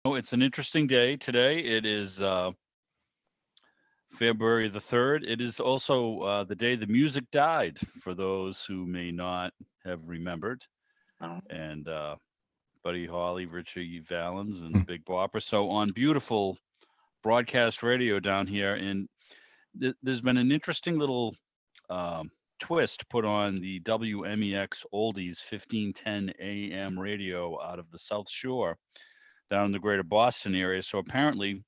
Oh, it's an interesting day today. It is February the 3rd. It is also the day the music died, for those who may not have remembered. Oh, And Buddy Holly, Richie Valens, and the Big Bopper. So on beautiful broadcast radio down here, and there's been an interesting little twist put on the WMEX Oldies 1510 AM radio out of the South Shore down in the greater Boston area. So apparently,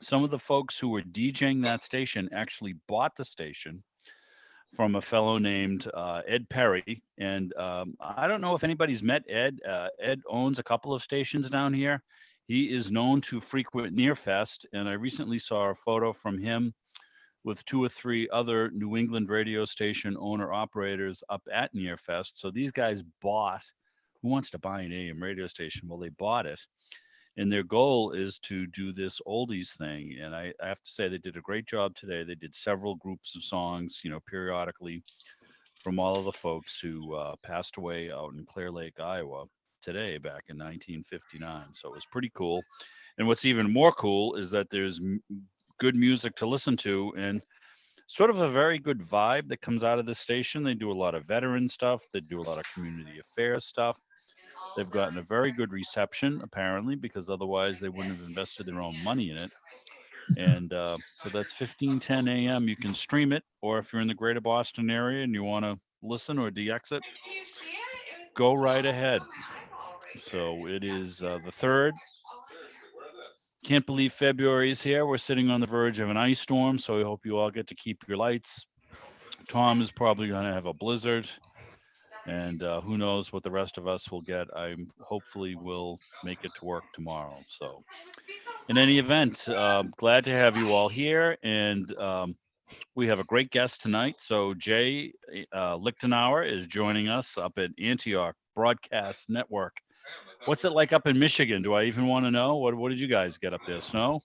some of the folks who were DJing that station actually bought the station from a fellow named Ed Perry. And I don't know if anybody's met Ed. Ed owns a couple of stations down here. He is known to frequent Nearfest, and I recently saw a photo from him with two or three other New England radio station owner operators up at Nearfest. So these guys bought. Who wants to buy an AM radio station? Well, they bought it, and their goal is to do this oldies thing. And I have to say they did a great job today. They did several groups of songs, periodically from all of the folks who passed away out in Clear Lake, Iowa today back in 1959. So it was pretty cool. And what's even more cool is that there's good music to listen to, and sort of a very good vibe that comes out of this station. They do a lot of veteran stuff. They do a lot of community affairs stuff. They've gotten a very good reception, apparently, because otherwise they wouldn't have invested their own money in it. And so that's 1510 a.m. You can stream it, or if you're in the greater Boston area and you want to listen or DX it, go right ahead. So it is the 3rd. Can't believe February is here. We're sitting on the verge of an ice storm, so we hope you all get to keep your lights. Tom is probably going to have a blizzard, and who knows what the rest of us will get. I hopefully will make it to work tomorrow. So, in any event, glad to have you all here, and we have a great guest tonight. So Jay Lichtenauer is joining us up at Antioch Broadcast Network. What's it like up in Michigan? Do I even want to know? What did you guys get up there? Snow?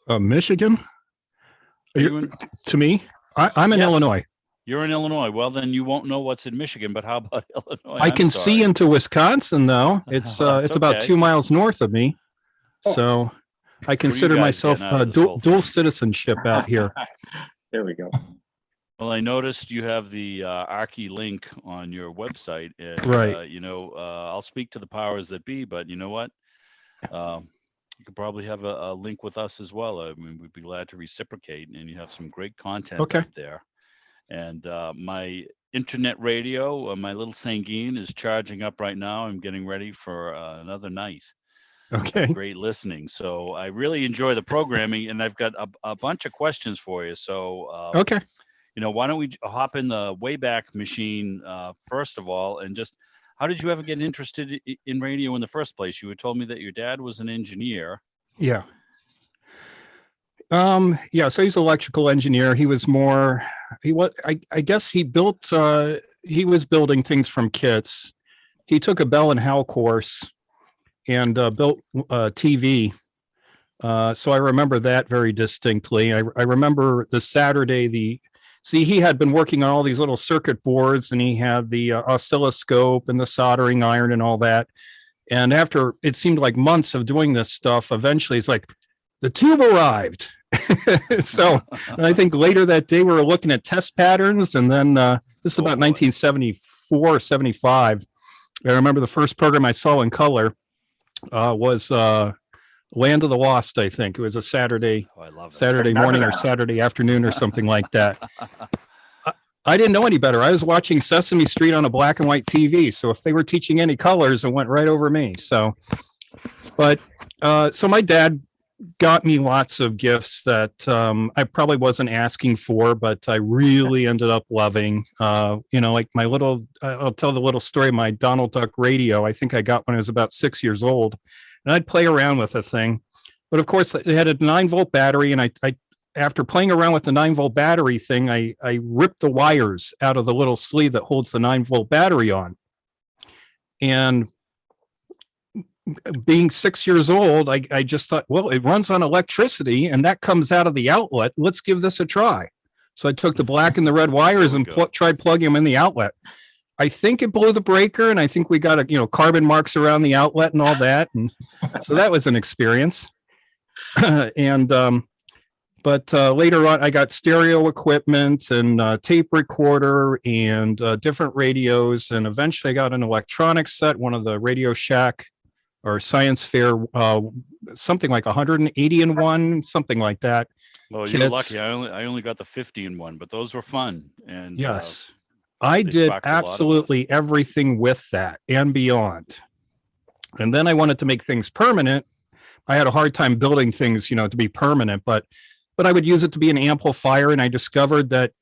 Michigan? Are you in, To me, I'm in yes, Illinois. you're in Illinois. Well, then you won't know what's in Michigan. But how about Illinois? I I'm can see sorry. into Wisconsin, though. It's That's about okay. 2 miles north of me, Oh. so I What are you consider guys myself getting out of this dual, whole dual thing? citizenship out here. there we go. Well, I noticed you have the Archie link on your website, and Right. I'll speak to the powers that be. But you know what? You could probably have a link with us as well. I mean, we'd be glad to reciprocate, and you have some great content Okay. up there. And my internet radio, my little Sanguine, is charging up right now. I'm getting ready for another night of Okay. great listening. So I really enjoy the programming, and I've got a bunch of questions for you. So, Okay. why don't we hop in the Wayback Machine first of all, and just how did you ever get interested in radio in the first place? You had told me that your dad was an engineer. Yeah. Yeah. So he's an electrical engineer. He was more. He was. I guess he built. He was building things from kits. He took a Bell and Howell course and built TV. So I remember that very distinctly. I remember the Saturday. He had been working on all these little circuit boards, and he had the oscilloscope and the soldering iron and all that. And after it seemed like months of doing this stuff, eventually it's like the tube arrived. So and I think later that day we were looking at test patterns, and then this is Oh about boy. 1974, 75. I remember the first program I saw in color was Land of the Lost. I think it was a Saturday Oh, I love it. Saturday morning or Saturday afternoon or something like that. I didn't know any better. I was watching Sesame Street on a black and white TV. So if they were teaching any colors, it went right over me. So, but so my dad got me lots of gifts that I probably wasn't asking for, but I really ended up loving. Like my little, I'll tell the little story. My Donald Duck radio, I think I got when I was about 6 years old, and I'd play around with the thing. But of course, it had a 9-volt battery, and I after playing around with the 9-volt battery thing, I ripped the wires out of the little sleeve that holds the 9-volt battery on. And being 6 years old, I just thought, well, it runs on electricity and that comes out of the outlet. Let's give this a try. So I took the black and the red wires and tried plugging them in the outlet. I think it blew the breaker, and I think we got carbon marks around the outlet and all that, and so that was an experience. And but later on, I got stereo equipment and tape recorder and different radios, and eventually I got an electronics set, one of the Radio Shack or Science Fair, something like 180 in one, something like that. Well, you're lucky. I only got the 50 in one, but those were fun. And yes, I did absolutely everything with that and beyond. And then I wanted to make things permanent. I had a hard time building things, to be permanent, but I would use it to be an amplifier. And I discovered that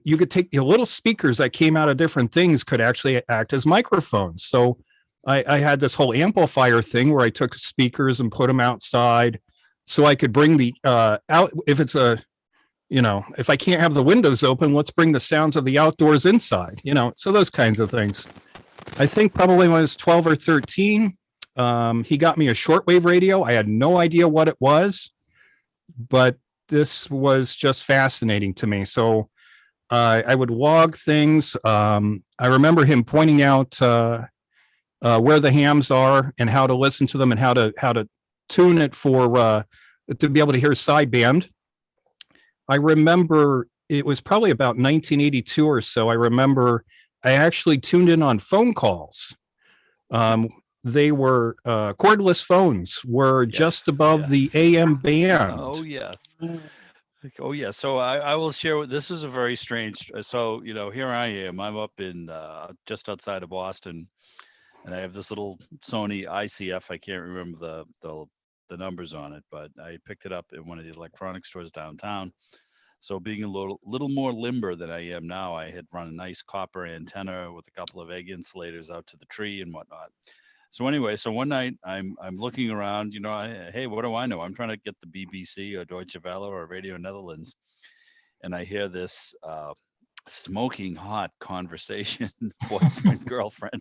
you could take the little speakers that came out of different things could actually act as microphones. So I had this whole amplifier thing where I took speakers and put them outside so I could bring the out. If it's if I can't have the windows open, let's bring the sounds of the outdoors inside, so those kinds of things. I think probably when I was 12 or 13, he got me a shortwave radio. I had no idea what it was, but this was just fascinating to me. So I would log things. I remember him pointing out where the hams are and how to listen to them and how to tune it for to be able to hear sideband. I remember it was probably about 1982 or so. I remember I actually tuned in on phone calls. They were cordless phones were just above the AM band. Oh, yes. Oh, yeah. So I will share. This is a very strange. So, here I am. I'm up in just outside of Boston, and I have this little Sony ICF. I can't remember the numbers on it, but I picked it up in one of the electronics stores downtown. So being a little more limber than I am now, I had run a nice copper antenna with a couple of egg insulators out to the tree and whatnot. So anyway, so one night I'm looking around, hey, what do I know? I'm trying to get the BBC or Deutsche Welle or Radio Netherlands, and I hear this smoking hot conversation, boyfriend, girlfriend,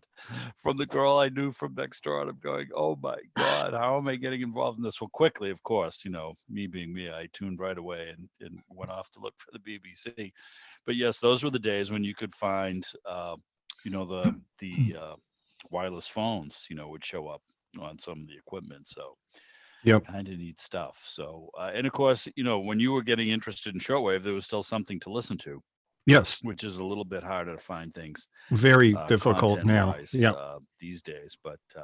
from the girl I knew from next door. And I'm going, oh my God, how am I getting involved in this? Well, quickly, of course, me being me, I tuned right away and went off to look for the BBC. But yes, those were the days when you could find, the wireless phones, would show up on some of the equipment. So kind of neat stuff. So, and of course, when you were getting interested in shortwave, there was still something to listen to. Yes, which is a little bit harder to find things. Very difficult now. These days, but I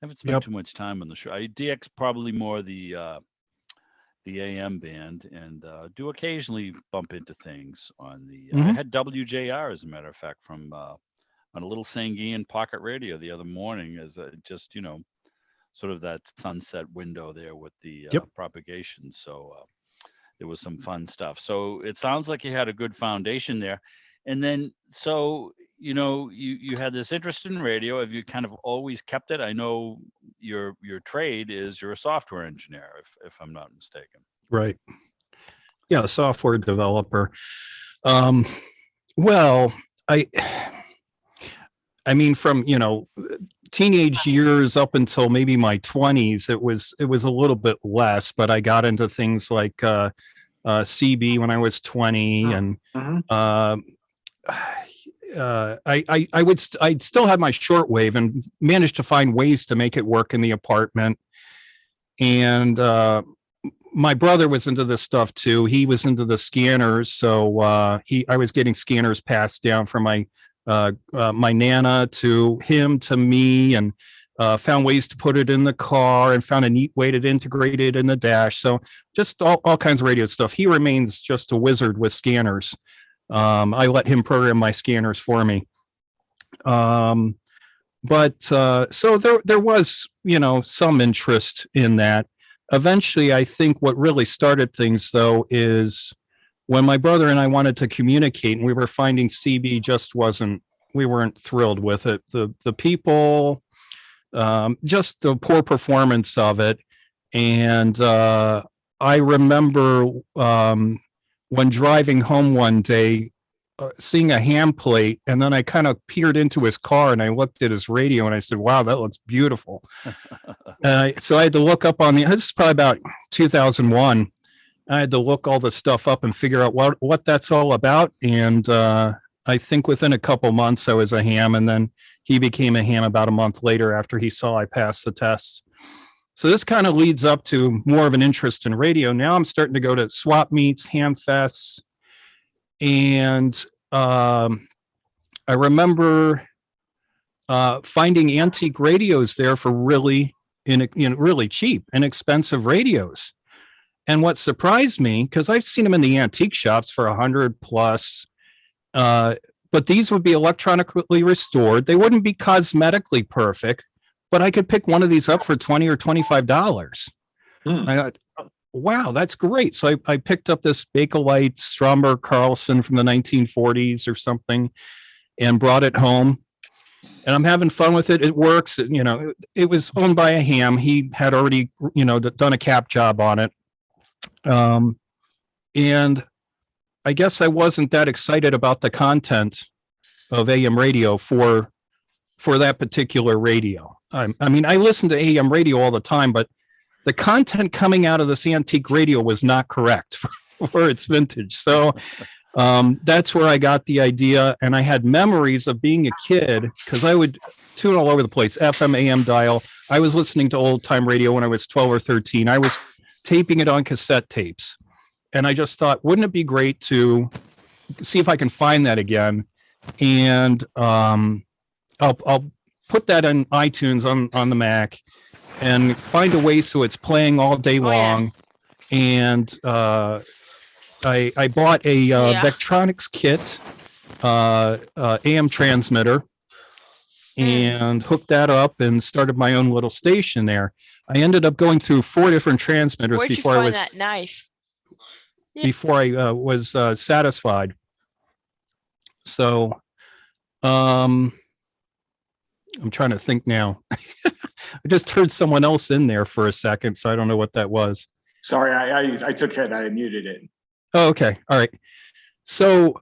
haven't spent too much time on the show. I DX probably more the AM band, and do occasionally bump into things on the. I had WJR, as a matter of fact, from on a little Sanguine pocket radio the other morning, as just sort of that sunset window there with the propagation. So. There was some fun stuff. So it sounds like you had a good foundation there. And then, so, you had this interest in radio. Have you kind of always kept it? I know your trade is you're a software engineer, if I'm not mistaken. Right. Yeah, software developer. Well, I mean, from, teenage years up until maybe my 20s, it was a little bit less, but I got into things like CB when I was 20, and I'd still have my shortwave and managed to find ways to make it work in the apartment. And my brother was into this stuff too. He was into the scanners, so I was getting scanners passed down from my Nana to him to me, and found ways to put it in the car, and found a neat way to integrate it in the dash. So just all kinds of radio stuff. He remains just a wizard with scanners. I let him program my scanners for me. But so there was, some interest in that. Eventually, I think what really started things, though, is when my brother and I wanted to communicate, and we were finding CB just we weren't thrilled with it. The people, just the poor performance of it. And I remember when driving home one day, seeing a ham plate, and then I kind of peered into his car and I looked at his radio and I said, wow, that looks beautiful. So I had to look up this is probably about 2001. I had to look all the stuff up and figure out what that's all about. And I think within a couple months I was a ham, and then he became a ham about a month later after he saw I passed the test. So this kind of leads up to more of an interest in radio. Now I'm starting to go to swap meets, ham fests, and I remember finding antique radios there for really really cheap, inexpensive radios. And what surprised me, because I've seen them in the antique shops for 100 plus, but these would be electronically restored. They wouldn't be cosmetically perfect, but I could pick one of these up for $20 or $25. I thought, wow, that's great. So I picked up this Bakelite Stromberg Carlson from the 1940s or something and brought it home. And I'm having fun with it. It works. It was owned by a ham. He had already, done a cap job on it. And I guess I wasn't that excited about the content of AM radio for that particular radio. I mean, I listen to AM radio all the time, but the content coming out of this antique radio was not correct for its vintage. So that's where I got the idea. And I had memories of being a kid because I would tune all over the place, FM, AM dial. I was listening to old time radio when I was 12 or 13. I was taping it on cassette tapes. And I just thought, wouldn't it be great to see if I can find that again? And I'll put that in iTunes on the Mac and find a way so it's playing all day long. And I bought a Vectronics kit, AM transmitter, and hooked that up and started my own little station there. I ended up going through 4 different transmitters before I was that knife? Before I was satisfied. So, I'm trying to think now. I just heard someone else in there for a second, so I don't know what that was. Sorry, I took it. I muted it. Oh, okay. All right. So,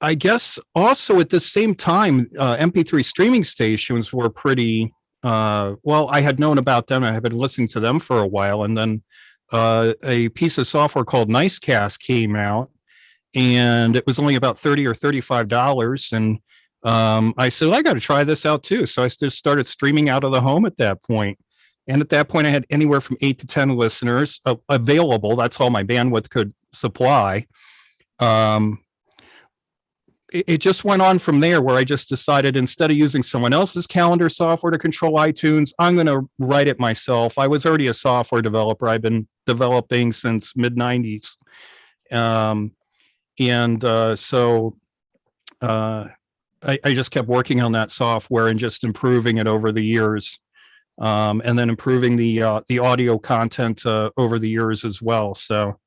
I guess also at the same time, MP3 streaming stations were pretty, well, I had known about them. I had been listening to them for a while. And then a piece of software called Nicecast came out, and it was only about $30 or $35. And I said, I got to try this out too. So I just started streaming out of the home at that point. And at that point, I had anywhere from 8 to 10 listeners available. That's all my bandwidth could supply. It just went on from there, where I just decided, instead of using someone else's calendar software to control iTunes, I'm going to write it myself. I was already a software developer. I've been developing since mid-90s. So I just kept working on that software and just improving it over the years. And then improving the audio content over the years as well. So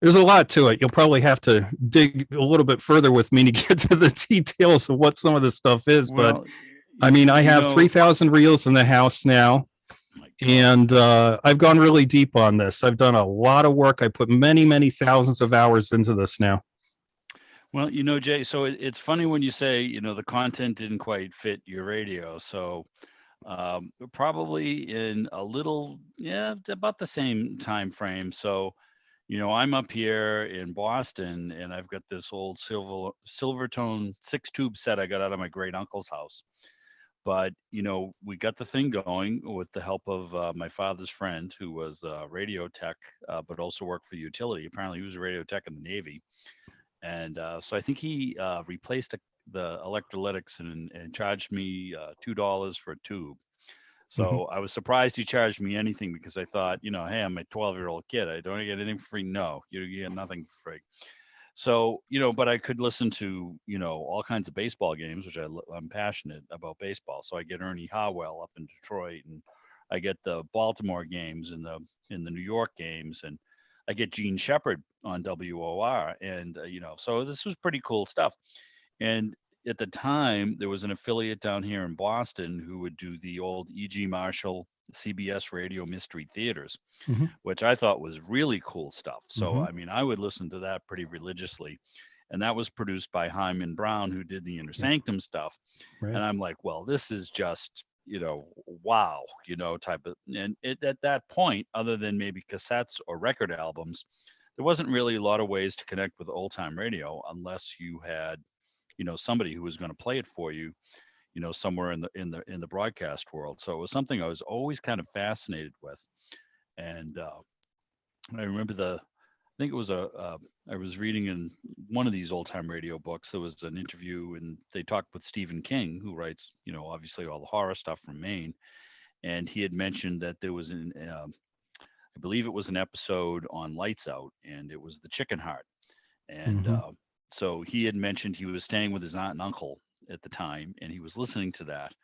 there's a lot to it. You'll probably have to dig a little bit further with me to get to the details of what some of this stuff is. But I mean, I have 3,000 reels in the house now, and I've gone really deep on this. I've done a lot of work. I put many, many thousands of hours into this now. Well, Jay, so it's funny when you say, the content didn't quite fit your radio. So probably in a little, about the same time frame. So, I'm up here in Boston, and I've got this old Silvertone 6-tube set I got out of my great uncle's house. But, we got the thing going with the help of my father's friend, who was a radio tech, but also worked for the utility. Apparently he was a radio tech in the Navy. And so I think he replaced the electrolytics and charged me $2 for a tube. So I was surprised he charged me anything, because I thought, hey, I'm a 12-year-old kid. I don't get anything for free. No, you get nothing for free. So, but I could listen to, all kinds of baseball games, which I'm passionate about baseball. So I get Ernie Harwell up in Detroit, and I get the Baltimore games and the New York games, and I get Gene Shepard on WOR. And, so this was pretty cool stuff. And at the time, there was an affiliate down here in Boston who would do the old E.G. Marshall CBS radio mystery theaters, which I thought was really cool stuff. So, I mean, I would listen to that pretty religiously. And that was produced by Hyman Brown, who did the Inner Sanctum stuff. Right. And I'm like, well, this is just, wow, type of, and at that point, other than maybe cassettes or record albums, there wasn't really a lot of ways to connect with old time radio unless you had, somebody who was going to play it for you, somewhere in the broadcast world. So it was something I was always kind of fascinated with. And I remember I think it was I was reading in one of these old time radio books. There was an interview, and they talked with Stephen King, who writes, obviously all the horror stuff from Maine. And he had mentioned that there was I believe it was an episode on Lights Out, and it was the chicken heart. And so he had mentioned he was staying with his aunt and uncle at the time, and he was listening to that.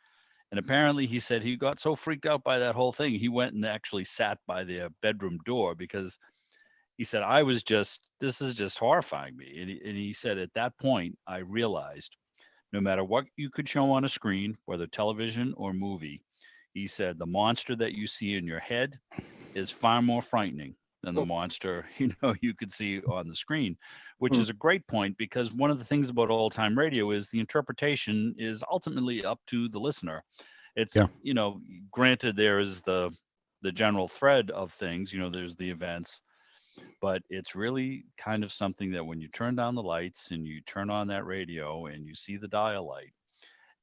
And apparently, he said he got so freaked out by that whole thing, he went and actually sat by their bedroom door because he said, this is just horrifying me. And he said, at that point, I realized no matter what you could show on a screen, whether television or movie, he said, the monster that you see in your head is far more frightening than the monster, you could see on the screen, which is a great point, because one of the things about old time radio is the interpretation is ultimately up to the listener. It's, granted there is the general thread of things, there's the events, but it's really kind of something that when you turn down the lights and you turn on that radio and you see the dial light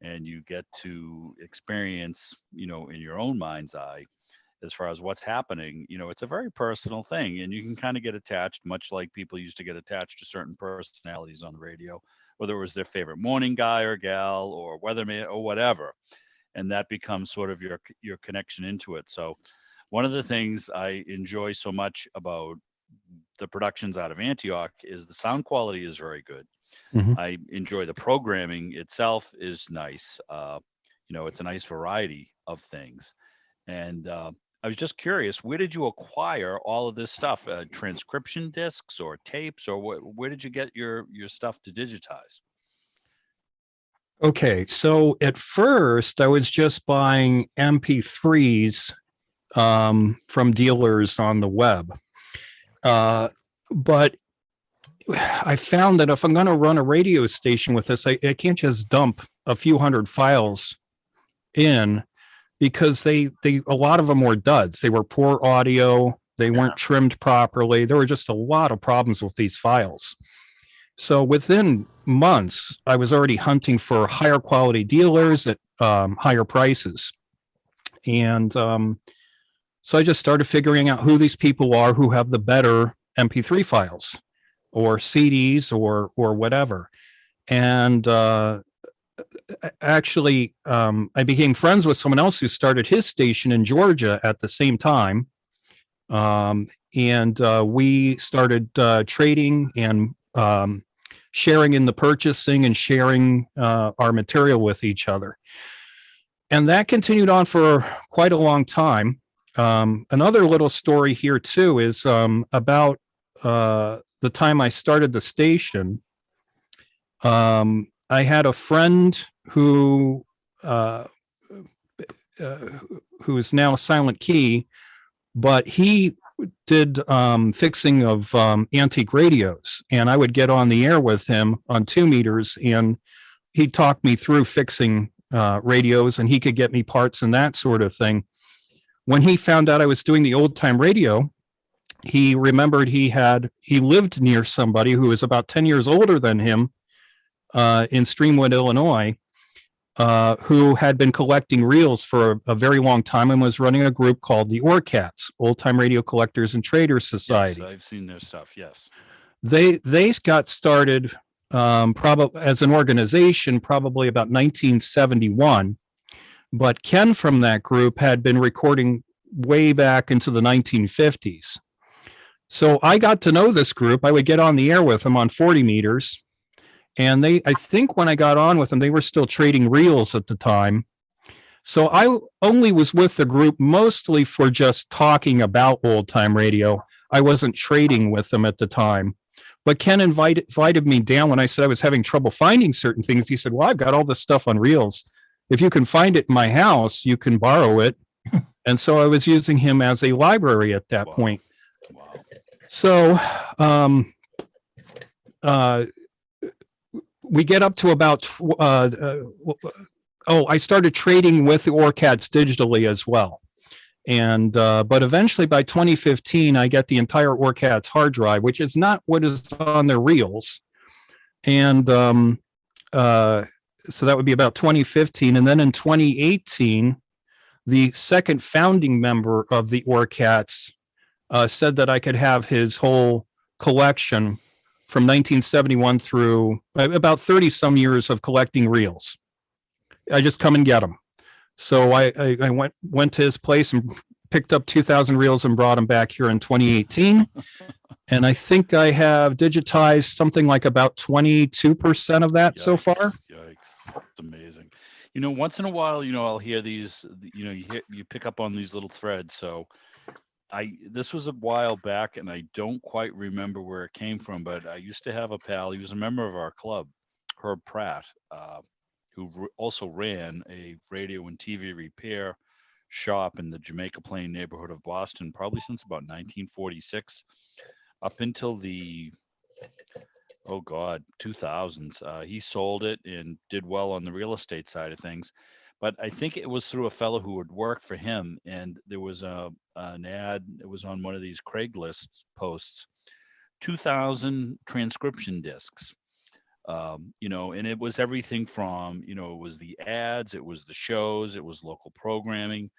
and you get to experience, in your own mind's eye, as far as what's happening, it's a very personal thing, and you can kind of get attached, much like people used to get attached to certain personalities on the radio, whether it was their favorite morning guy or gal or weatherman or whatever. And that becomes sort of your connection into it. So one of the things I enjoy so much about the productions out of Antioch is the sound quality is very good. I enjoy the programming itself is nice. It's a nice variety of things. And I was just curious, where did you acquire all of this stuff? Transcription discs or tapes, or where did you get your stuff to digitize? Okay, so at first I was just buying MP3s from dealers on the web. But I found that if I'm going to run a radio station with this, I can't just dump a few hundred files in, because a lot of them were duds. They were poor audio. They weren't trimmed properly. There were just a lot of problems with these files. So within months, I was already hunting for higher quality dealers at higher prices. And so I just started figuring out who these people are who have the better MP3 files or CDs or whatever. And actually, I became friends with someone else who started his station in Georgia at the same time. And we started trading and sharing in the purchasing and sharing our material with each other. And that continued on for quite a long time. Another little story here too is about the time I started the station. I had a friend who is now Silent Key, but he did fixing of antique radios, and I would get on the air with him on 2 meters, and he'd talk me through fixing radios, and he could get me parts and that sort of thing. When he found out I was doing the old time radio, he remembered he lived near somebody who was about 10 years older than him in Streamwood, Illinois, who had been collecting reels for a very long time and was running a group called the ORCATS, Old Time Radio Collectors and Traders Society. Yes, I've seen their stuff, yes. They got started probably as an organization probably about 1971, but Ken from that group had been recording way back into the 1950s. So I got to know this group. I would get on the air with them on 40 meters. And I think when I got on with them, they were still trading reels at the time. So I only was with the group mostly for just talking about old time radio. I wasn't trading with them at the time. But Ken invited me down when I said I was having trouble finding certain things. He said, well, I've got all this stuff on reels. If you can find it in my house, you can borrow it. And so I was using him as a library at that point. Wow. So we get up to about, I started trading with the ORCATS digitally as well. And but eventually by 2015, I get the entire OrCats hard drive, which is not what is on their reels. And so that would be about 2015. And then in 2018, the second founding member of the OrCats said that I could have his whole collection from 1971 through about 30 some years of collecting reels. I just come and get them. So I went to his place and picked up 2,000 reels and brought them back here in 2018. And I think I have digitized something like about 22% of that so far. Yikes. It's amazing. Once in a while, I'll hear these, you pick up on these little threads. So this was a while back and I don't quite remember where it came from, but I used to have a pal. He was a member of our club, Herb Pratt, who also ran a radio and TV repair shop in the Jamaica Plain neighborhood of Boston, probably since about 1946 up until the 2000s. He sold it and did well on the real estate side of things, but I think it was through a fellow who would work for him, and there was an ad. It was on one of these Craigslist posts, 2,000 transcription discs. And it was everything from, it was the ads, it was the shows, it was local programming.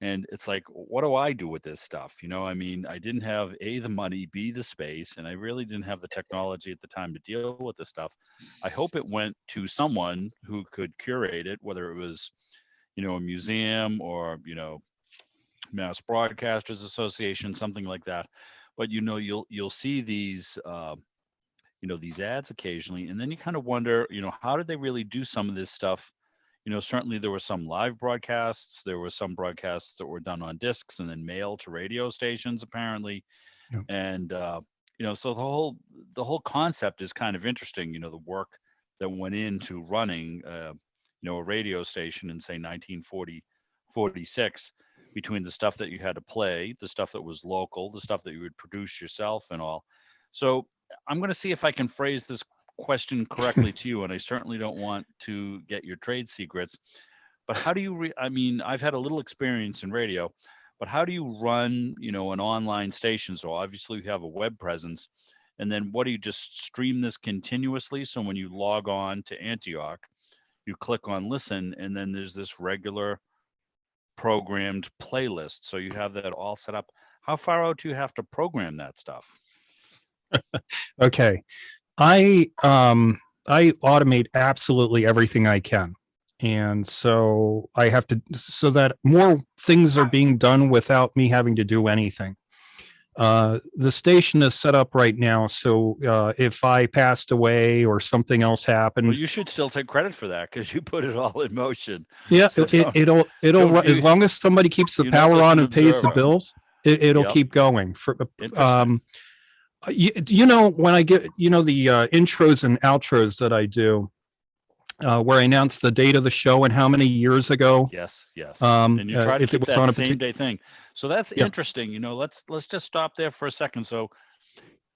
And it's like, what do I do with this stuff? I didn't have A, the money, B, the space, and I really didn't have the technology at the time to deal with this stuff. I hope it went to someone who could curate it, whether it was, a museum or, Mass Broadcasters Association, something like that. But, you'll see these, these ads occasionally, and then you kind of wonder, how did they really do some of this stuff? Certainly there were some live broadcasts. There were some broadcasts that were done on discs and then mailed to radio stations, apparently. Yeah. And so the whole concept is kind of interesting. The work that went into running, a radio station in say 1946, between the stuff that you had to play, the stuff that was local, the stuff that you would produce yourself, and all. So I'm going to see if I can phrase this question correctly to you, and I certainly don't want to get your trade secrets, but how do you I've had a little experience in radio, but how do you run an online station? So obviously you have a web presence, and then what do you just stream this continuously? So when you log on to Antioch, you click on listen, and then there's this regular programmed playlist, so you have that all set up. How far out do you have to program that stuff? Okay. I automate absolutely everything I can. And so I have to, so that more things are being done without me having to do anything. The station is set up right now. So if I passed away or something else happened. Well, you should still take credit for that because you put it all in motion. Yeah, so it'll run, as long as somebody keeps the power on and pays the bills, it'll keep going. For when I get, the intros and outros that I do, where I announce the date of the show and how many years ago. Yes. And you try to keep that same day thing. So that's interesting. Let's just stop there for a second. So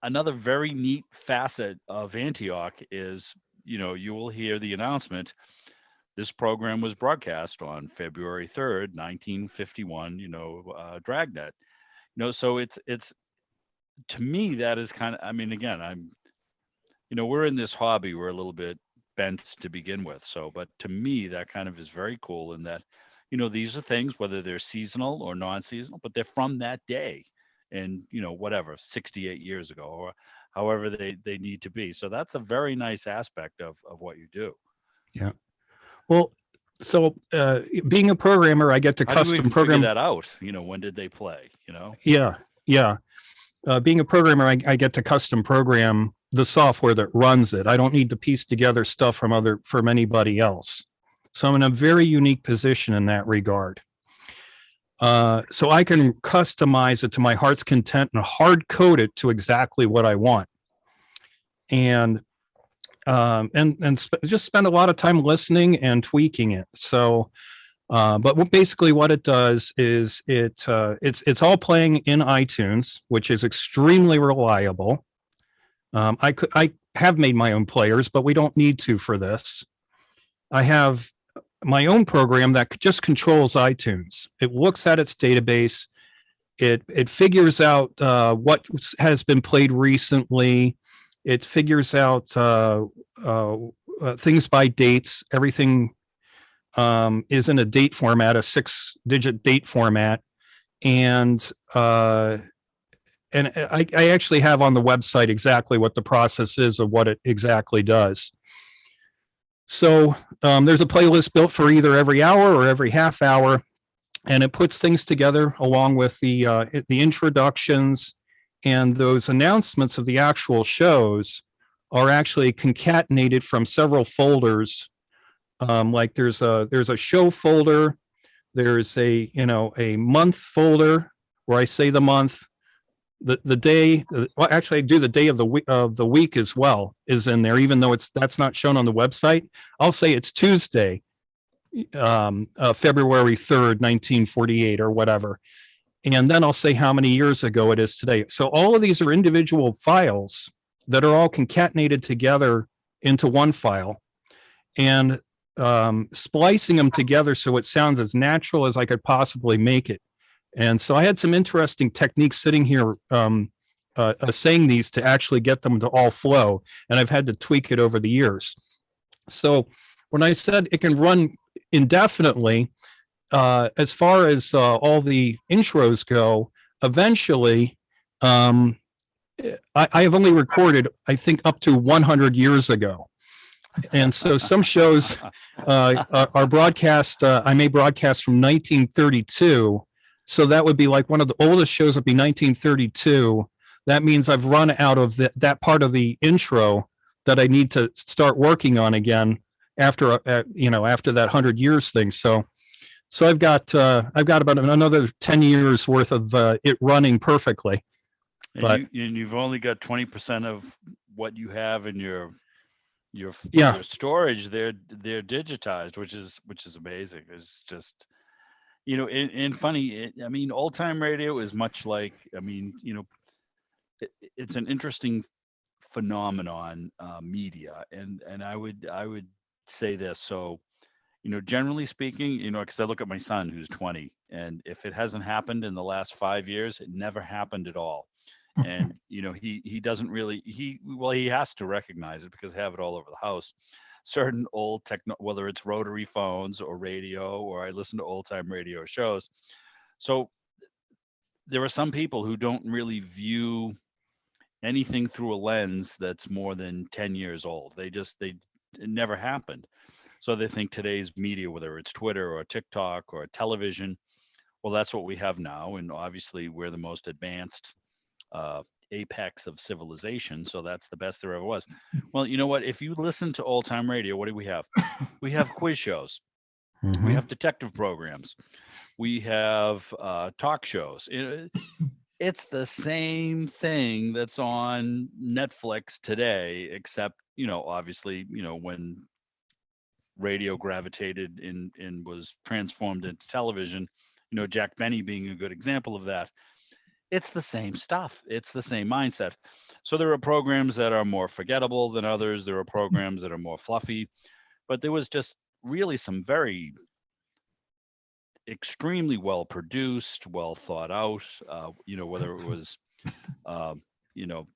another very neat facet of Antioch is, you will hear the announcement. This program was broadcast on February 3rd, 1951, Dragnet. So it's to me, that is kind of, again, we're in this hobby. We're a little bit bent to begin with. So, but to me, that kind of is very cool in that, these are things, whether they're seasonal or non-seasonal, but they're from that day and, 68 years ago or however they need to be. So that's a very nice aspect of what you do. Yeah. Well, so being a programmer, I get to custom program that out. When did they play, Yeah. Being a programmer, I get to custom program the software that runs it. I don't need to piece together stuff from anybody else. So I'm in a very unique position in that regard. So I can customize it to my heart's content and hard code it to exactly what I want. And just spend a lot of time listening and tweaking it. So, but basically what it does is it's all playing in iTunes, which is extremely reliable. I have made my own players, but we don't need to for this. I have my own program that just controls iTunes. It looks at its database. It figures out what has been played recently. It figures out things by dates. Everything is in a date format, a 6-digit date format, and I actually have on the website exactly what the process is of what it exactly does. So there's a playlist built for either every hour or every half hour, and it puts things together along with the introductions, and those announcements of the actual shows are actually concatenated from several folders. Like there's a show folder, there's a month folder where I say the month, the day. Well, actually, I do the day of the week as well is in there, even though that's not shown on the website. I'll say it's Tuesday, February 3rd, 1948, or whatever. And then I'll say how many years ago it is today. So all of these are individual files that are all concatenated together into one file, and splicing them together so it sounds as natural as I could possibly make it. And so I had some interesting techniques sitting here saying these to actually get them to all flow. And I've had to tweak it over the years. So when I said it can run indefinitely, as far as all the intros go, eventually, I have only recorded, I think, up to 100 years ago. And so some shows are broadcast, I may broadcast from 1932. So that would be like one of the oldest shows would be 1932. That means I've run out of that part of the intro that I need to start working on again after after that 100 years thing. So I've got about another 10 years worth of it running perfectly. And you've only got 20% of what you have in your storage. They're digitized, which is amazing. It's just, and funny. I mean, old time radio is much like, it's an interesting phenomenon, media, and I would say this. So, generally speaking, because I look at my son who's 20, and if it hasn't happened in the last 5 years, it never happened at all. And he doesn't really, he has to recognize it because I have it all over the house. Certain old whether it's rotary phones or radio, or I listen to old time radio shows. So there are some people who don't really view anything through a lens that's more than 10 years old. It never happened. So they think today's media, whether it's Twitter or TikTok or television, well, that's what we have now. And obviously we're the most advanced apex of civilization. So that's the best there ever was. Well, you know what? If you listen to old time radio, what do we have? We have quiz shows. Mm-hmm. We have detective programs. We have talk shows. It's the same thing that's on Netflix today, except, obviously, when radio gravitated and was transformed into television, Jack Benny being a good example of that. It's the same stuff. It's the same mindset. So there are programs that are more forgettable than others. There are programs that are more fluffy, but there was just really some very extremely well produced, well thought out, whether it was,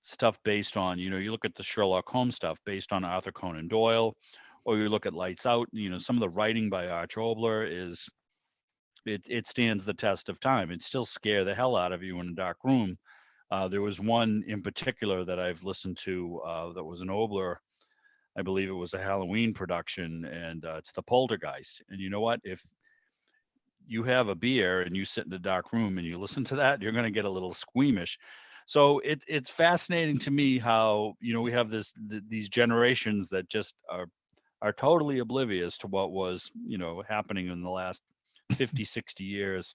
stuff based on, you look at the Sherlock Holmes stuff based on Arthur Conan Doyle, or you look at Lights Out, some of the writing by Arch Obler is, it stands the test of time. It still scare the hell out of you in a dark room. There was one in particular that I've listened to that was an Obler. I believe it was a Halloween production, and it's the Poltergeist. And you know what? If you have a beer and you sit in a dark room and you listen to that, you're going to get a little squeamish. So it's fascinating to me how, we have these generations that just are totally oblivious to what was, happening in the last 50, 60 years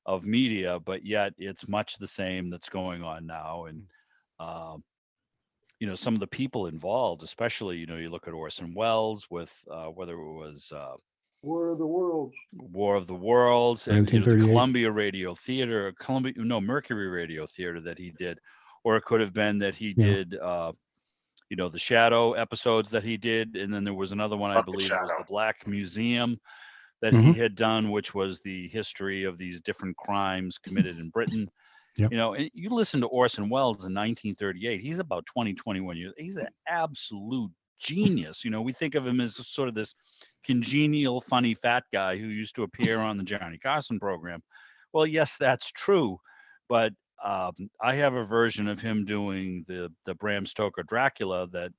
of media, but yet it's much the same that's going on now. And, some of the people involved, especially, you look at Orson Welles with whether it was War of the Worlds, and the Columbia Radio Theater, Mercury Radio Theater that he did, or it could have been that he did the Shadow episodes that he did, and then there was another one, I Love The believe it was Shadow. the Black Museum that he Mhm. had done, which was the history of these different crimes committed in Britain. Yep. And you listen to Orson Welles in 1938. He's about 20, 21 years. He's an absolute genius. We think of him as sort of this congenial, funny fat guy who used to appear on the Johnny Carson program. Well, yes, that's true, but I have a version of him doing the Bram Stoker Dracula that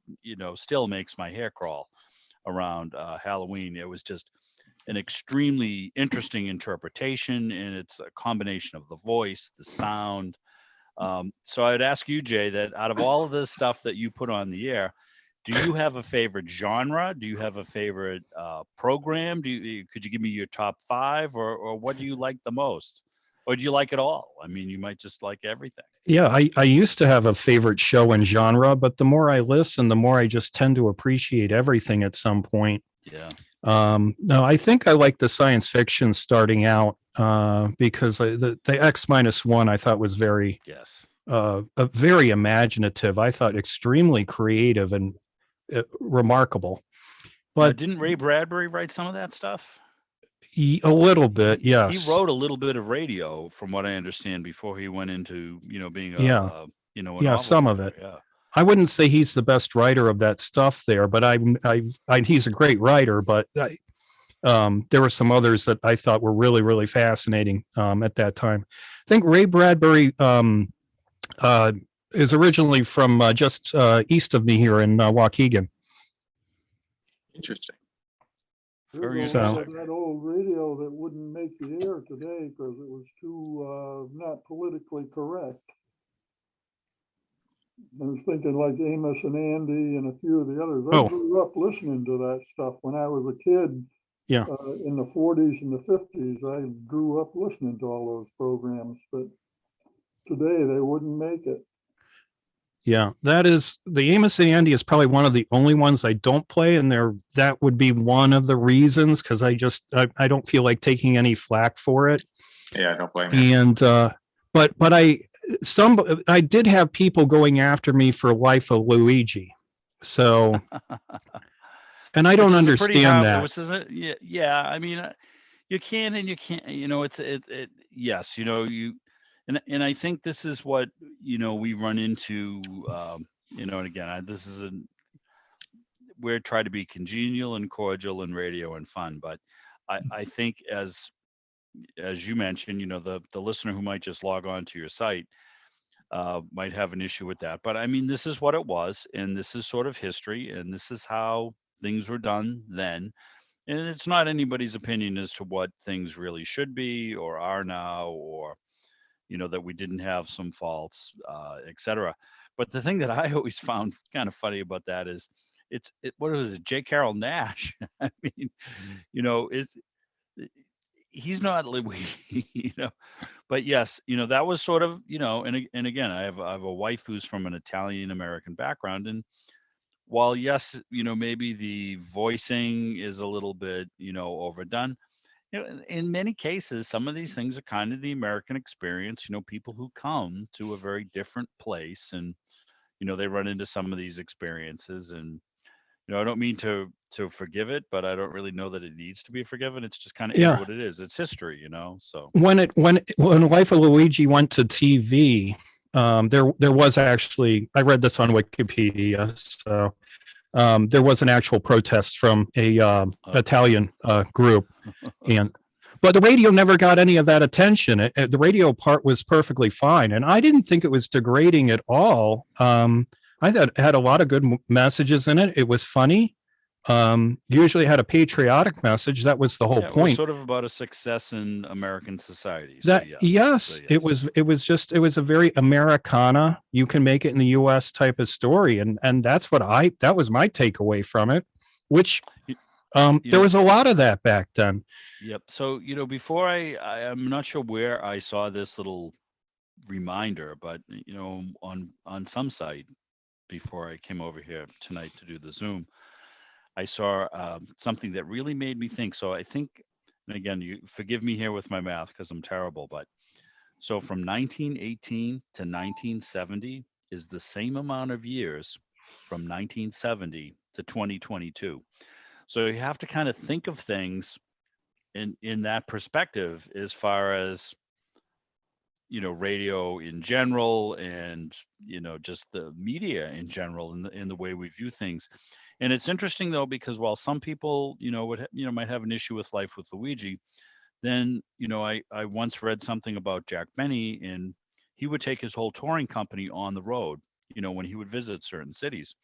still makes my hair crawl around Halloween. It was just an extremely interesting interpretation, and it's a combination of the voice, the sound. So I'd ask you, Jay, that out of all of this stuff that you put on the air, do you have a favorite genre? Do you have a favorite program? Could you give me your top five, or what do you like the most? Or do you like it all? I mean, you might just like everything. Yeah, I used to have a favorite show and genre, but the more I listen, the more I just tend to appreciate everything at some point. Yeah. No, I think I like the science fiction starting out because the X-1 I thought was very Yes. very imaginative. I thought extremely creative and remarkable. Now, But didn't Ray Bradbury write some of that stuff? a little bit, He yes. wrote a little bit of radio, from what I understand, before he went into being a Yeah. a Yeah, novel some of writer. it. Yeah. I wouldn't say he's the best writer of that stuff there, but he's a great writer. But there were some others that I thought were really, really fascinating at that time. I think Ray Bradbury is originally from just east of me here in Waukegan. Interesting. Very There's a lot interesting. of that old radio that wouldn't make the air today because it was too not politically correct. I was thinking like Amos and Andy and a few of the others. I Oh. grew up listening to that stuff when I was a kid. Yeah. In the 40s and the 50s, I grew up listening to all those programs, but today they wouldn't make it. Yeah, that is the Amos and Andy is probably one of the only ones I don't play, and that would be one of the reasons because I don't feel like taking any flack for it. Yeah, I don't blame you. And but I did have people going after me for Life of Luigi, so and I don't Which is a pretty understand hard, that. which is yeah. I mean, you can and you can't. Yes. And I think this is what we run into. And again, this is we're trying to be congenial and cordial and radio and fun, but I think as you mentioned, the listener who might just log on to your site might have an issue with that. But I mean, this is what it was, and this is sort of history, and this is how things were done then. And it's not anybody's opinion as to what things really should be or are now, or that we didn't have some faults, etc. But the thing that I always found kind of funny about that is what was it, J. Carroll Nash? I mean, is he's not but yes, that was sort of, and again, I have a wife who's from an Italian American background, and while yes, maybe the voicing is a little bit, overdone, in many cases, some of these things are kind of the American experience, people who come to a very different place, and they run into some of these experiences, and I don't mean to forgive it, but I don't really know that it needs to be forgiven. It's just kind of is Yeah. what it is. It's history, so When Life of Luigi went to TV, there was actually, I read this on Wikipedia, so there was an actual protest from a Italian group, but the radio never got any of that attention. The radio part was perfectly fine, and I didn't think it was degrading at all. I thought it had a lot of good messages in it. It was funny. Usually had a patriotic message. That was the whole it was point. sort of about a success in American society. That So yes, it was a very Americana. You can make it in the U.S. type of story, and that was my takeaway from it. Which there was a lot of that back then. Yep. So before I'm not sure where I saw this little reminder, but on some site before I came over here tonight to do the Zoom, I saw something that really made me think. So I think, and again, you forgive me here with my math because I'm terrible, but so from 1918 to 1970 is the same amount of years from 1970 to 2022. So you have to kind of think of things in that perspective, as far as, radio in general, and just the media in general, in the way we view things. And it's interesting though, because while some people might have an issue with Life with Luigi, then I once read something about Jack Benny, and he would take his whole touring company on the road, when he would visit certain cities.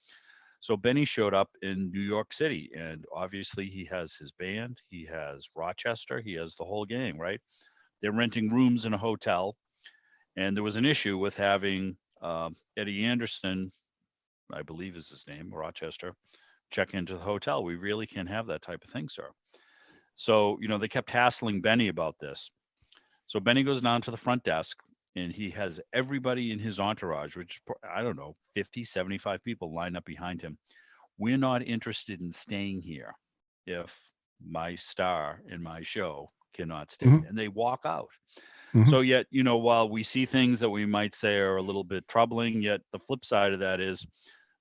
So Benny showed up in New York City, and obviously he has his band, he has Rochester, he has the whole gang, right? They're renting rooms in a hotel, and there was an issue with having Eddie Anderson, I believe is his name, Rochester, check into the hotel. We really can't have that type of thing, sir. So, they kept hassling Benny about this. So Benny goes down to the front desk, and he has everybody in his entourage, which I don't know, 50, 75 people lined up behind him. We're not interested in staying here if my star in my show cannot stay. Mhm. And they walk out. Mhm. So yet, while we see things that we might say are a little bit troubling, yet the flip side of that is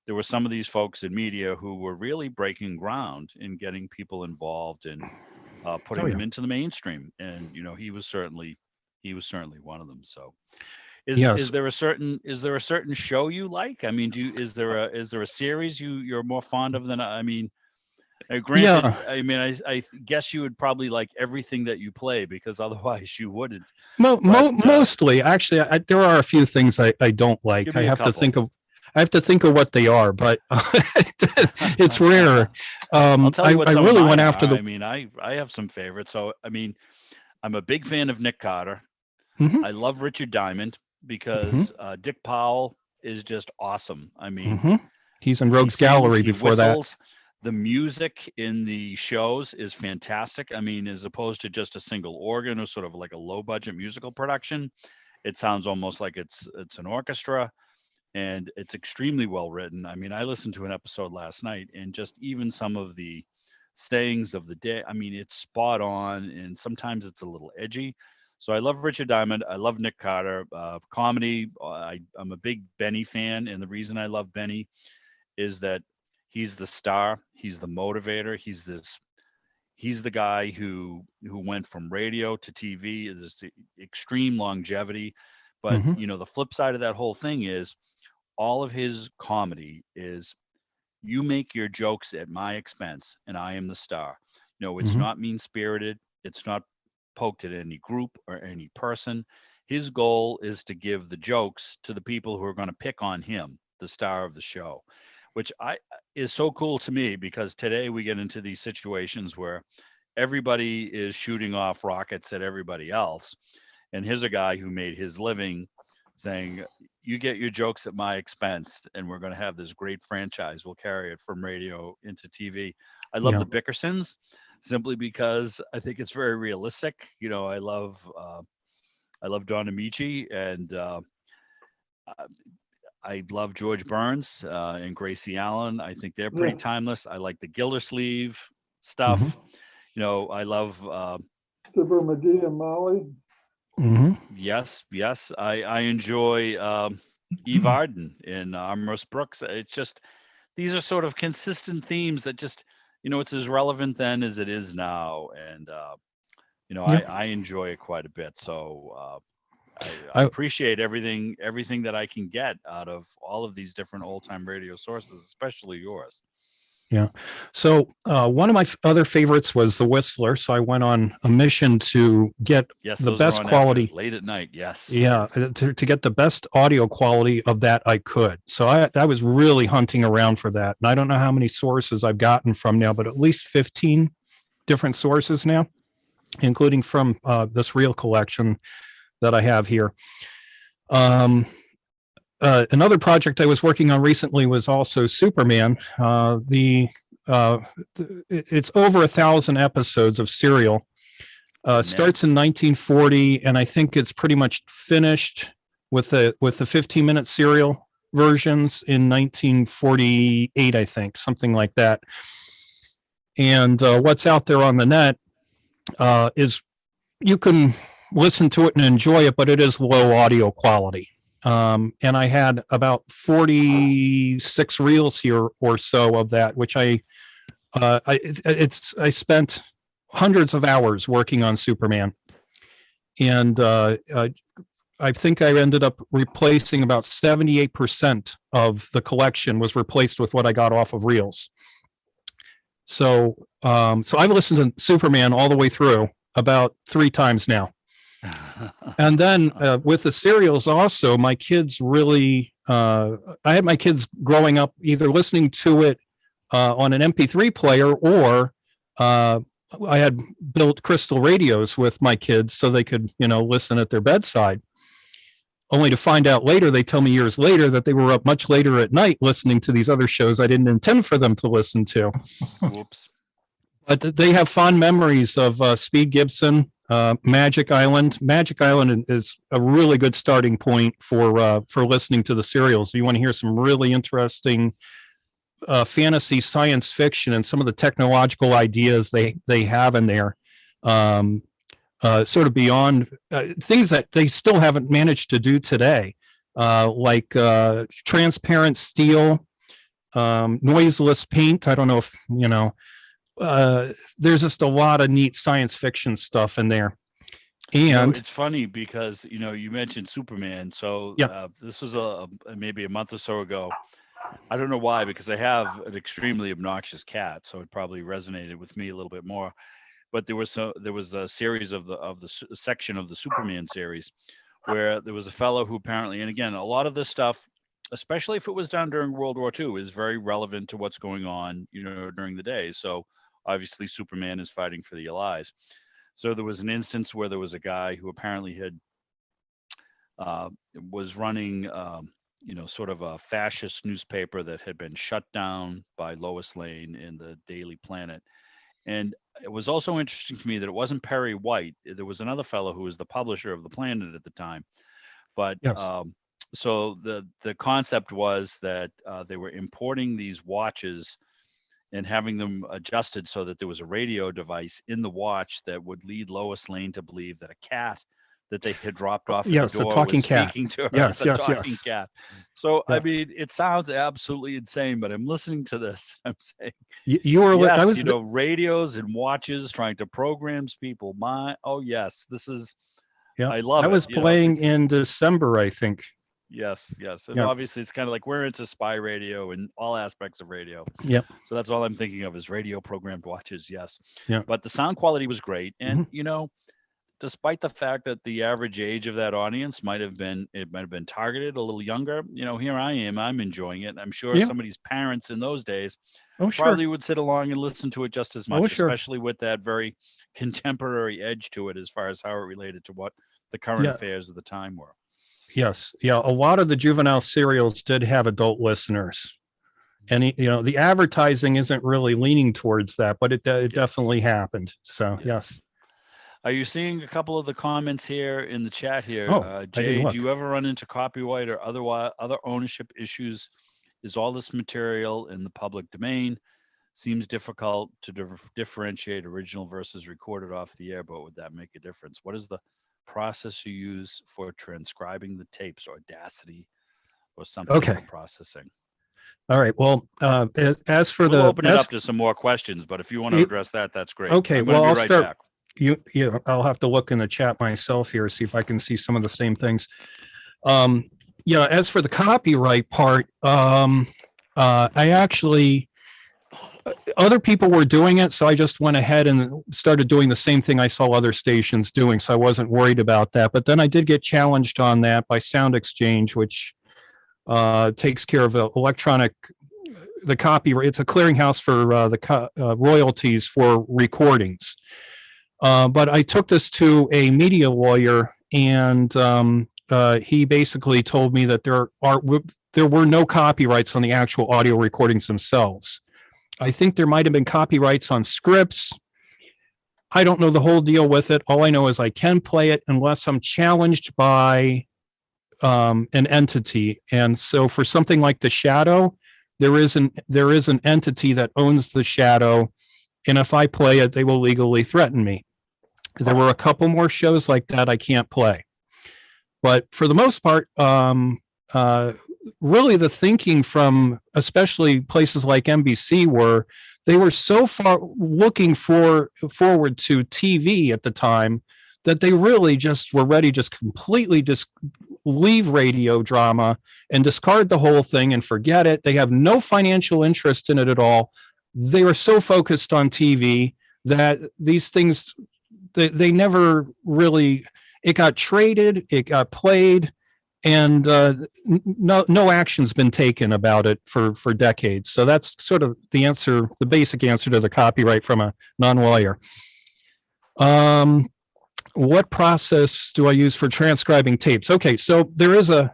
there were some of these folks in media who were really breaking ground in getting people involved and putting Oh, them yeah. into the mainstream. And he was certainly one of them. So is Yes. is there a certain show you like? I mean, is there a series you're more fond of than I mean? Granted, Yeah. I mean, I guess you would probably like everything that you play, because otherwise you wouldn't. But Mostly, actually, there are a few things I don't like. give me a couple. I have to think of what they are, but it's rare. I'll tell you what I some of really mine went are. after the. I mean, I have some favorites. So I mean, I'm a big fan of Nick Carter. Mhm, I love Richard Diamond, mhm, because Dick Powell is just awesome. I mean, mhm. He's in he Rogues sings, Gallery he before that. whistles. The music in the shows is fantastic. I mean, as opposed to just a single organ or sort of like a low budget musical production, it sounds almost like it's an orchestra, and it's extremely well written. I mean, I listened to an episode last night, and just even some of the sayings of the day, I mean, it's spot on, and sometimes it's a little edgy. So I love Richard Diamond. I love Nick Carter. Comedy, I'm a big Benny fan, and the reason I love Benny is that he's the star, he's the motivator, he's the guy who went from radio to TV. This extreme longevity. But Mhm, the flip side of that whole thing is all of his comedy is, you make your jokes at my expense and I am the star. It's mhm, not mean spirited. It's not poked at any group or any person. His goal is to give the jokes to the people who are going to pick on him, the star of the show, which I is so cool to me, because today we get into these situations where everybody is shooting off rockets at everybody else. And here's a guy who made his living saying, you get your jokes at my expense, and we're going to have this great franchise. We'll carry it from radio into TV. I love yeah. the Bickersons, simply because I think it's very realistic. I love Don Amici, and I love George Burns and Gracie Allen. I think they're pretty Yeah. timeless. I like the Gildersleeve Mhm, stuff. I love Fibber McGee and Molly. mhm. yes. I enjoy Eve Arden and Amherst Brooks. It's just, these are sort of consistent themes that just, it's as relevant then as it is now, and Yeah. I enjoy it quite a bit. So I I appreciate everything that I can get out of all of these different old time radio sources, especially yours. Yeah. So one of my other favorites was The Whistler. So I went on a mission to get Yes, the those are best on after quality. late at night. Yes. Yeah, to get the best audio quality of that I could. So I was really hunting around for that. And I don't know how many sources I've gotten from now, but at least 15 different sources now, including from this reel collection that I have here. Another project I was working on recently was also Superman. It's over 1,000 episodes of serial. Starts in Immense. 1940, and I think it's pretty much finished with the 15-minute serial versions in 1948, I think, something like that. And what's out there on the net is, you can listen to it and enjoy it, but it is low audio quality. And I had about 46 reels here or so of that, which I spent hundreds of hours working on Superman. And I think I ended up replacing about 78% of the collection was replaced with what I got off of reels. So I've listened to Superman all the way through about 3 times now. And then with the serials also, my kids really, I had my kids growing up either listening to it on an MP3 player, or I had built crystal radios with my kids so they could, listen at their bedside. Only to find out later, they tell me years later that they were up much later at night listening to these other shows I didn't intend for them to listen to. Whoops. But they have fond memories of Speed Gibson, Magic Island. Magic Island is a really good starting point for listening to the serials. You want to hear some really interesting fantasy science fiction and some of the technological ideas they have in there. Sort of beyond things that they still haven't managed to do today, like transparent steel, noiseless paint. I don't know if, there's just a lot of neat science fiction stuff in there. And it's funny because, you mentioned Superman. So this was maybe a month or so ago. I don't know why, because I have an extremely obnoxious cat, so it probably resonated with me a little bit more. But there was a series of the section of the Superman series where there was a fellow who apparently, and again, a lot of this stuff, especially if it was done during World War II, is very relevant to what's going on, during the day. So obviously Superman is fighting for the Allies. So there was an instance where there was a guy who apparently had was running, sort of a fascist newspaper that had been shut down by Lois Lane in the Daily Planet. And it was also interesting to me that it wasn't Perry White. There was another fellow who was the publisher of the Planet at the time. But yes. So the concept was that they were importing these watches and having them adjusted so that there was a radio device in the watch that would lead Lois Lane to believe that a cat that they had dropped off at the door talking was cat. speaking to her. Yes, the yes, talking yes. cat. So Yeah. I mean, it sounds absolutely insane, but I'm listening to this. I'm saying, you were, yes, I was, radios and watches trying to program people. Yes, this is. yeah, I love it. I was playing in December, I think. Yes. And obviously it's kind of like we're into spy radio and all aspects of radio. Yep. So that's all I'm thinking of is radio programmed watches. Yes. Yeah. But the sound quality was great. And, despite the fact that the average age of that audience might have been targeted a little younger, here I am, I'm enjoying it. I'm sure somebody's parents in those days probably would sit along and listen to it just as much, especially with that very contemporary edge to it as far as how it related to what the current affairs of the time were. Yes. Yeah. A lot of the juvenile serials did have adult listeners. And, the advertising isn't really leaning towards that, but it definitely happened. So, yes. Are you seeing a couple of the comments here in the chat here? Jay, do you ever run into copyright or other ownership issues? Is all this material in the public domain? Seems difficult to differentiate original versus recorded off the air, but would that make a difference? What is the process you use for transcribing the tapes? Audacity or something for processing? All right. Well, as for we'll open it up to some more questions, but if you want to address that, that's great. Okay. Well, I'll right start. Back. I'll have to look in the chat myself here, see if I can see some of the same things. As for the copyright part, I actually, other people were doing it, so I just went ahead and started doing the same thing I saw other stations doing, so I wasn't worried about that. But then I did get challenged on that by Sound Exchange, which takes care of the copyright. It's a clearinghouse for the royalties for recordings. But I took this to a media lawyer, and he basically told me that there were no copyrights on the actual audio recordings themselves. I think there might have been copyrights on scripts. I don't know the whole deal with it. All I know is I can play it unless I'm challenged by an entity. And so for something like The Shadow, there is an entity that owns The Shadow, and if I play it, they will legally threaten me. There were a couple more shows like that I can't play. But for the most part, really the thinking from especially places like NBC were they were so far looking forward to TV at the time that they really just were ready just completely just leave radio drama and discard the whole thing and forget it. They have no financial interest in it at all. They were so focused on TV that these things they never really, it got traded, it got played, and no action's been taken about it for decades. So that's sort of the answer, the basic answer to the copyright from a non-lawyer. What process do I use for transcribing tapes? Okay, so there is a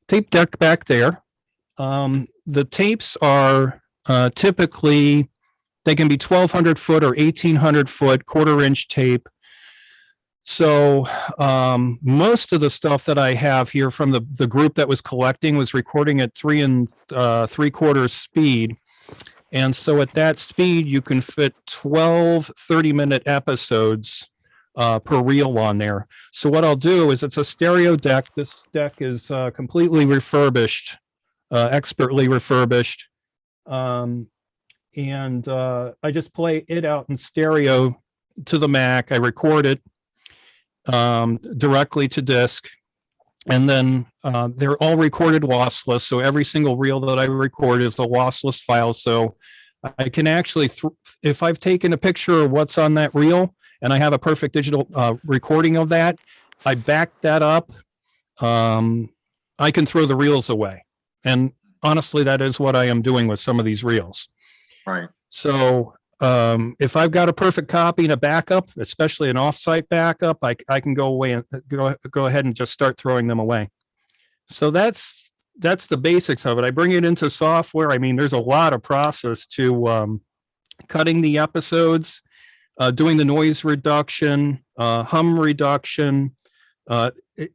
tape deck back there. The tapes are typically, they can be 1,200 foot or 1,800 foot 1/4-inch tape. So most of the stuff that I have here from the group that was collecting was recording at 3 3/4 speed. And so at that speed, you can fit 12 30-minute episodes per reel on there. So what I'll do is it's a stereo deck. This deck is completely refurbished, expertly refurbished. And I just play it out in stereo to the Mac. I record it directly to disk, and then they're all recorded lossless. So every single reel that I record is a lossless file. So I can actually, if I've taken a picture of what's on that reel and I have a perfect digital recording of that, I back that up. I can throw the reels away. And honestly, that is what I am doing with some of these reels. Right. So if I've got a perfect copy and a backup, especially an offsite backup, I can go away and go ahead and just start throwing them away. So that's the basics of it. I bring it into software. I mean, there's a lot of process to cutting the episodes, doing the noise reduction, hum reduction,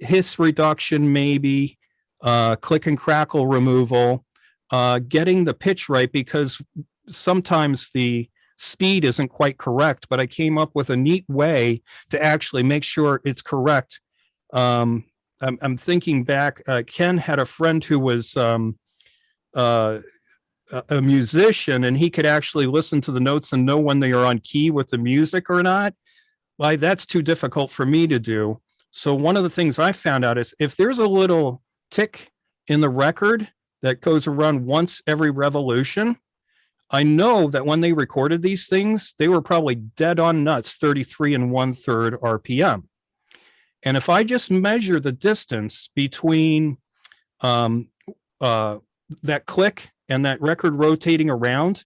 hiss reduction, maybe click and crackle removal, getting the pitch right, because sometimes the speed isn't quite correct, but I came up with a neat way to actually make sure it's correct. I'm thinking back, Ken had a friend who was a musician, and he could actually listen to the notes and know when they are on key with the music or not. Well, that's too difficult for me to do. So one of the things I found out is if there's a little tick in the record that goes around once every revolution, I know that when they recorded these things, they were probably dead on nuts, 33 1/3 RPM. And if I just measure the distance between that click and that record rotating around,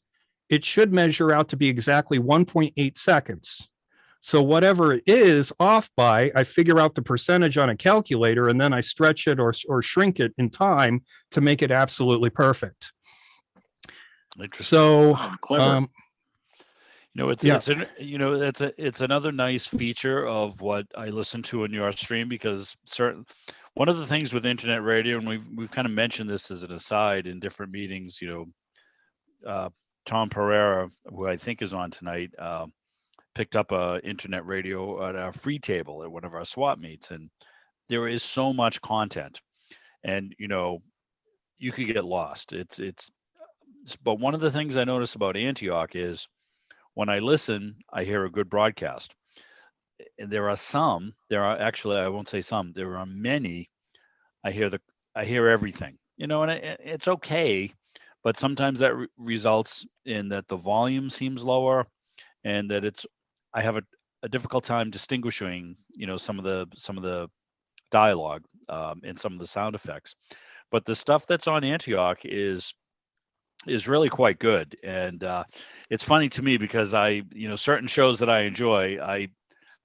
it should measure out to be exactly 1.8 seconds. So whatever it is off by, I figure out the percentage on a calculator, and then I stretch it or shrink it in time to make it absolutely perfect. So, clever. It's another nice feature of what I listen to in your stream, because one of the things with internet radio, and we've kind of mentioned this as an aside in different meetings, Tom Pereira, who I think is on tonight, picked up a internet radio at our free table at one of our swap meets, and there is so much content, and you could get lost. But one of the things I notice about Antioch is when I listen, I hear a good broadcast. And there are actually, I won't say some, there are many. I hear everything, and it's okay, but sometimes that results in that the volume seems lower, and that I have a difficult time distinguishing, some of the dialogue and some of the sound effects. But the stuff that's on Antioch is really quite good. And it's funny to me because certain shows that I enjoy,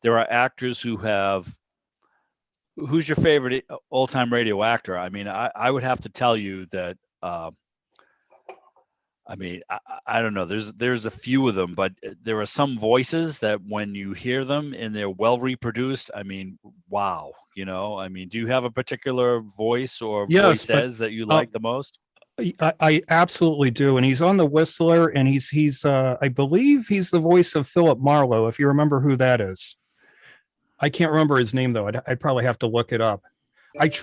there are actors who's your favorite all-time radio actor? I mean, I would have to tell you that, I don't know, there's a few of them, but there are some voices that when you hear them and they're well reproduced, wow, do you have a particular voice or voices that you like the most? I absolutely do. And he's on the Whistler, and he's I believe he's the voice of Philip Marlowe, if you remember who that is. I can't remember his name though. I'd probably have to look it up.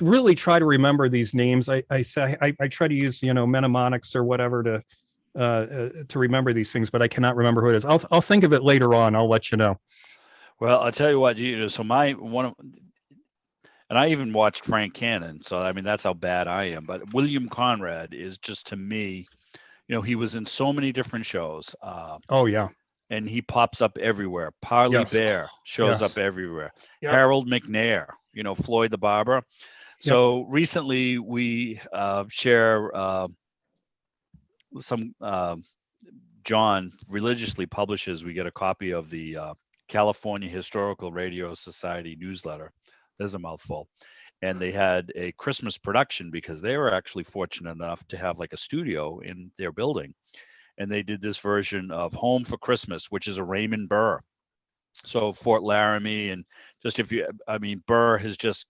really try to remember these names. I say I try to use mnemonics or whatever to remember these things, but I cannot remember who it is. I'll think of it later on. I'll let you know. Well, I'll tell you what, so and I even watched Frank Cannon, so I mean that's how bad I am. But William Conrad is just, to me, he was in so many different shows. Oh yeah. And he pops up everywhere. Parley Yes. Bear shows Yes. up everywhere. Yep. Harold McNair, Floyd the Barber. So recently we share some John religiously publishes. We get a copy of the California Historical Radio Society newsletter. There's a mouthful. And they had a Christmas production because they were actually fortunate enough to have like a studio in their building. And they did this version of Home for Christmas, which is a Raymond Burr. So Fort Laramie, and just Burr has just,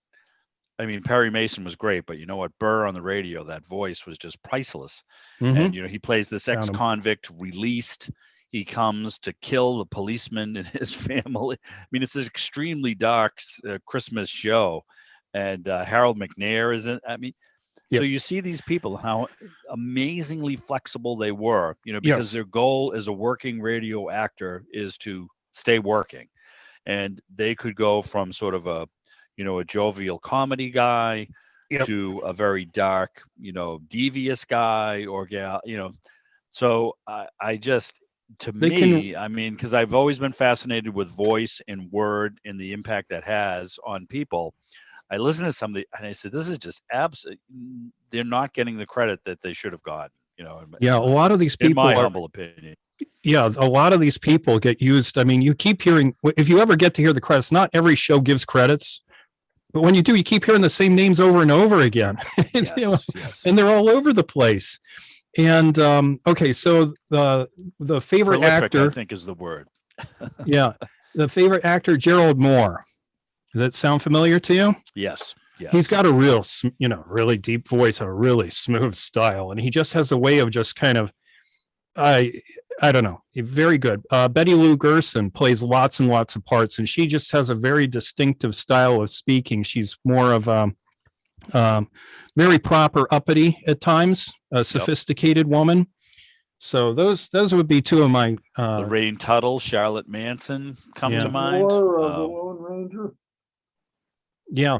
Perry Mason was great, but you know what? Burr on the radio, that voice was just priceless. Mm-hmm. And, he plays this ex-convict released. He comes to kill the policeman and his family. It's an extremely dark Christmas show. And Harold McNair is in, So you see these people, how amazingly flexible they were, because their goal as a working radio actor is to stay working. And they could go from sort of a jovial comedy guy to a very dark, devious guy or gal, So I just, because I've always been fascinated with voice and word and the impact that has on people. I listened to somebody and I said, this is just absolutely, they're not getting the credit that they should have gotten, a lot of these people, in my humble opinion. Yeah, a lot of these people get used. You keep hearing, if you ever get to hear the credits, not every show gives credits, but when you do, you keep hearing the same names over and over again. Yes. And they're all over the place. And okay, so the favorite Prolific, actor, I think, is the word. The favorite actor, Gerald Moore. Does that sound familiar to you? Yes. He's got a real, really deep voice, a really smooth style, and he just has a way of just kind of, I don't know, very good. Betty Lou Gerson plays lots and lots of parts, and she just has a very distinctive style of speaking. She's more of a very proper, uppity at times, a sophisticated woman. So those would be two of my. Lorraine Tuttle, Charlotte Manson come to mind. Or the Lone Ranger. Yeah.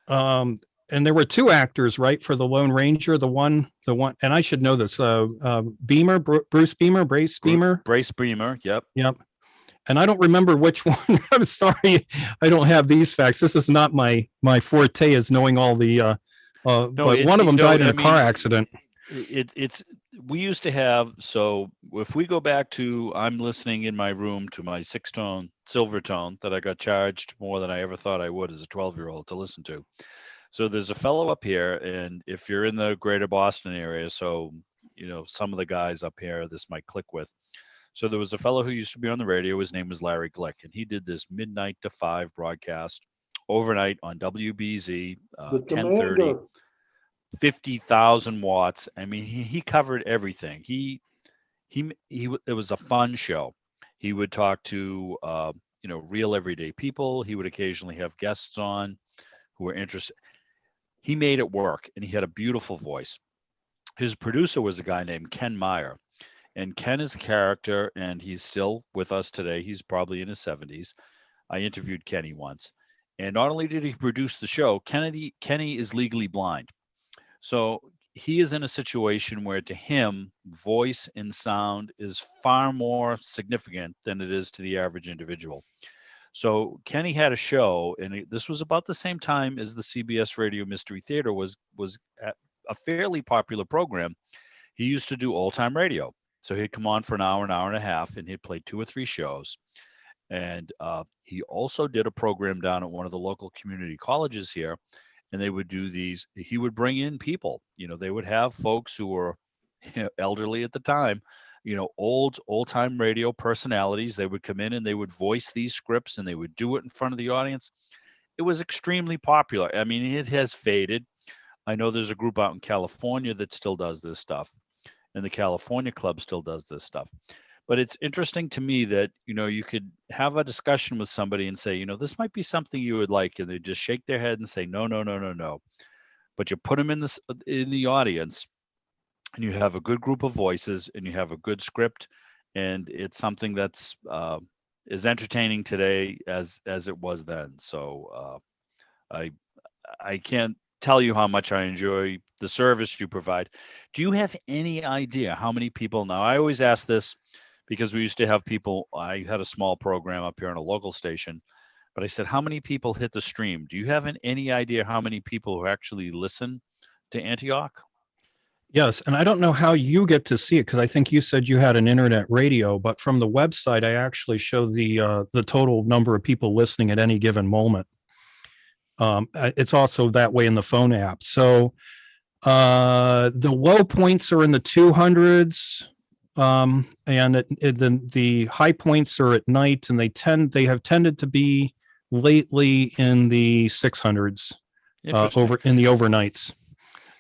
And there were two actors, right, for the Lone Ranger. The one, and I should know this. Beamer, Bruce Beamer, Brace Beamer. Brace Beamer. Yep. And I don't remember which one. I'm sorry, I don't have these facts. This is not my forte, is knowing all the. But one of them died in a car accident. We used to have, so if we go back to, I'm listening in my room to my 6-tone Silvertone that I got charged more than I ever thought I would as a 12-year-old to listen to. So there's a fellow up here, and if you're in the greater Boston area, so, some of the guys up here, this might click with. So there was a fellow who used to be on the radio. His name was Larry Glick, and he did this midnight to 5 broadcast overnight on WBZ, 1030. 50,000 watts. He covered everything. It was a fun show. He would talk to real everyday people. He would occasionally have guests on who were interested. He made it work, and he had a beautiful voice. His producer was a guy named Ken Meyer, and Ken is a character, and he's still with us today. He's probably in his 70s. I interviewed Kenny once, and not only did he produce the show, Kenny is legally blind. So he is in a situation where, to him, voice and sound is far more significant than it is to the average individual. So Kenny had a show, and this was about the same time as the CBS Radio Mystery Theater was a fairly popular program. He used to do old-time radio. So he'd come on for an hour and a half, and he'd play 2 or 3 shows. And he also did a program down at one of the local community colleges here. And they would do these, he would bring in people, they would have folks who were elderly at the time, old time radio personalities. They would come in and they would voice these scripts, and they would do it in front of the audience. It was extremely popular. It has faded. I know there's a group out in California that still does this stuff, and the California Club still does this stuff. But it's interesting to me that, you could have a discussion with somebody and say, this might be something you would like, and they just shake their head and say, no, no, no, no, no. But you put them in the audience, and you have a good group of voices, and you have a good script, and it's something that's as entertaining today as it was then. So I can't tell you how much I enjoy the service you provide. Do you have any idea how many people now? I always ask this because we used to have people. I had a small program up here on a local station, but I said, how many people hit the stream? Do you have any idea how many people who actually listen to Antioch? Yes, and I don't know how you get to see it because I think you said you had an internet radio, but from the website, I actually show the total number of people listening at any given moment. It's also that way in the phone app. So the low points are in the 200s, and the high points are at night, and they have tended to be lately in the 600s over in the overnights.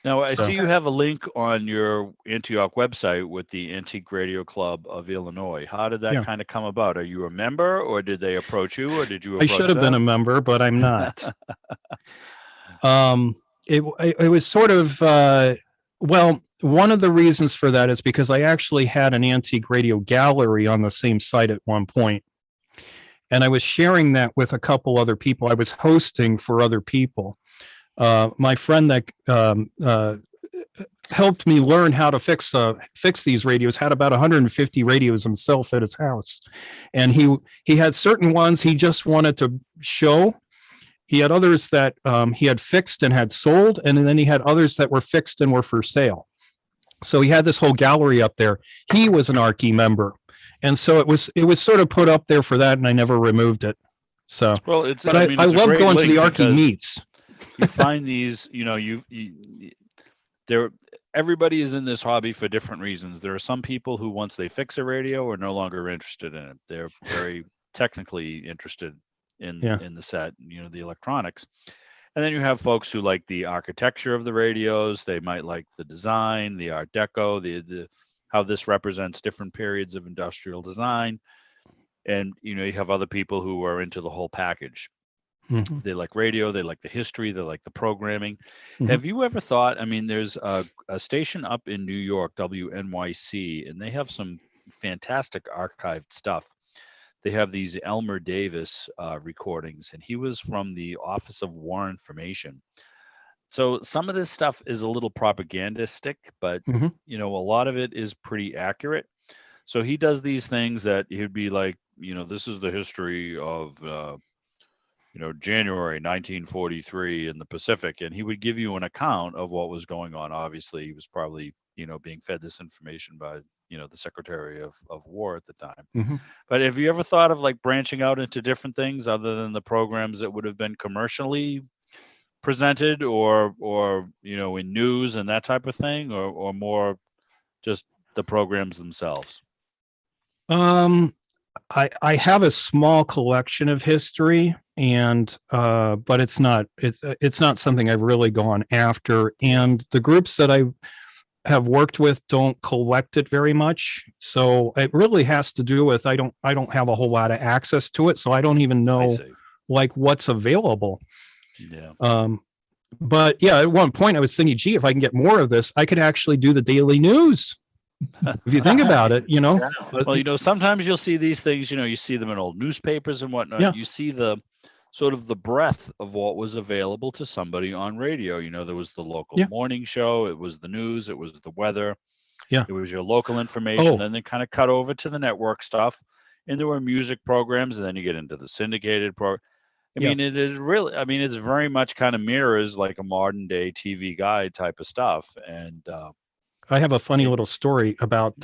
Now, I see you have a link on your Antioch website with the Antique Radio Club of Illinois. How did that kind of come about? Are you a member, or did they approach you, or did you approach I should have been a member, but I'm not. It was sort of, well, one of the reasons for that is because I actually had an antique radio gallery on the same site at one point. And I was sharing that with a couple other people. I was hosting for other people. My friend that helped me learn how to fix these radios had about 150 radios himself at his house, and he had certain ones he just wanted to show. He had others that he had fixed and had sold, and then he had others that were fixed and were for sale. So he had this whole gallery up there. He was an ARCI member, and so it was sort of put up there for that, and I never removed it. So, well, I love going to the ARCI meets. You find these, everybody is in this hobby for different reasons. There are some people who, once they fix a radio, are no longer interested in it. They're very technically interested in the set, the electronics. And then you have folks who like the architecture of the radios. They might like the design, the Art Deco, the how this represents different periods of industrial design. And, you have other people who are into the whole package. Mm-hmm. They like radio, they like the history, they like the programming. Mm-hmm. Have you ever thought, there's a station up in New York, WNYC, and they have some fantastic archived stuff. They have these Elmer Davis recordings, and he was from the Office of War Information. So some of this stuff is a little propagandistic, but, a lot of it is pretty accurate. So he does these things that he'd be like, this is the history of January 1943 in the Pacific, and he would give you an account of what was going on. Obviously, he was probably, being fed this information by, the Secretary of War at the time. Mm-hmm. But have you ever thought of like branching out into different things other than the programs that would have been commercially presented or in news and that type of thing, or more just the programs themselves? I have a small collection of history, and but it's not something I've really gone after. And the groups that I have worked with don't collect it very much, so it really has to do with I don't have a whole lot of access to it, so I don't even know like what's available. Yeah. But yeah, at one point I was thinking, gee, if I can get more of this, I could actually do the daily news. If you think about it, Yeah. Well, sometimes you'll see these things, you see them in old newspapers and whatnot. Yeah. You see the sort of the breadth of what was available to somebody on radio. There was the local morning show, it was the news, it was the weather, it was your local information. Then they kind of cut over to the network stuff, and there were music programs, and then you get into the syndicated program. It is really, it's very much kind of mirrors like a modern day TV guide type of stuff. And I have a funny little story about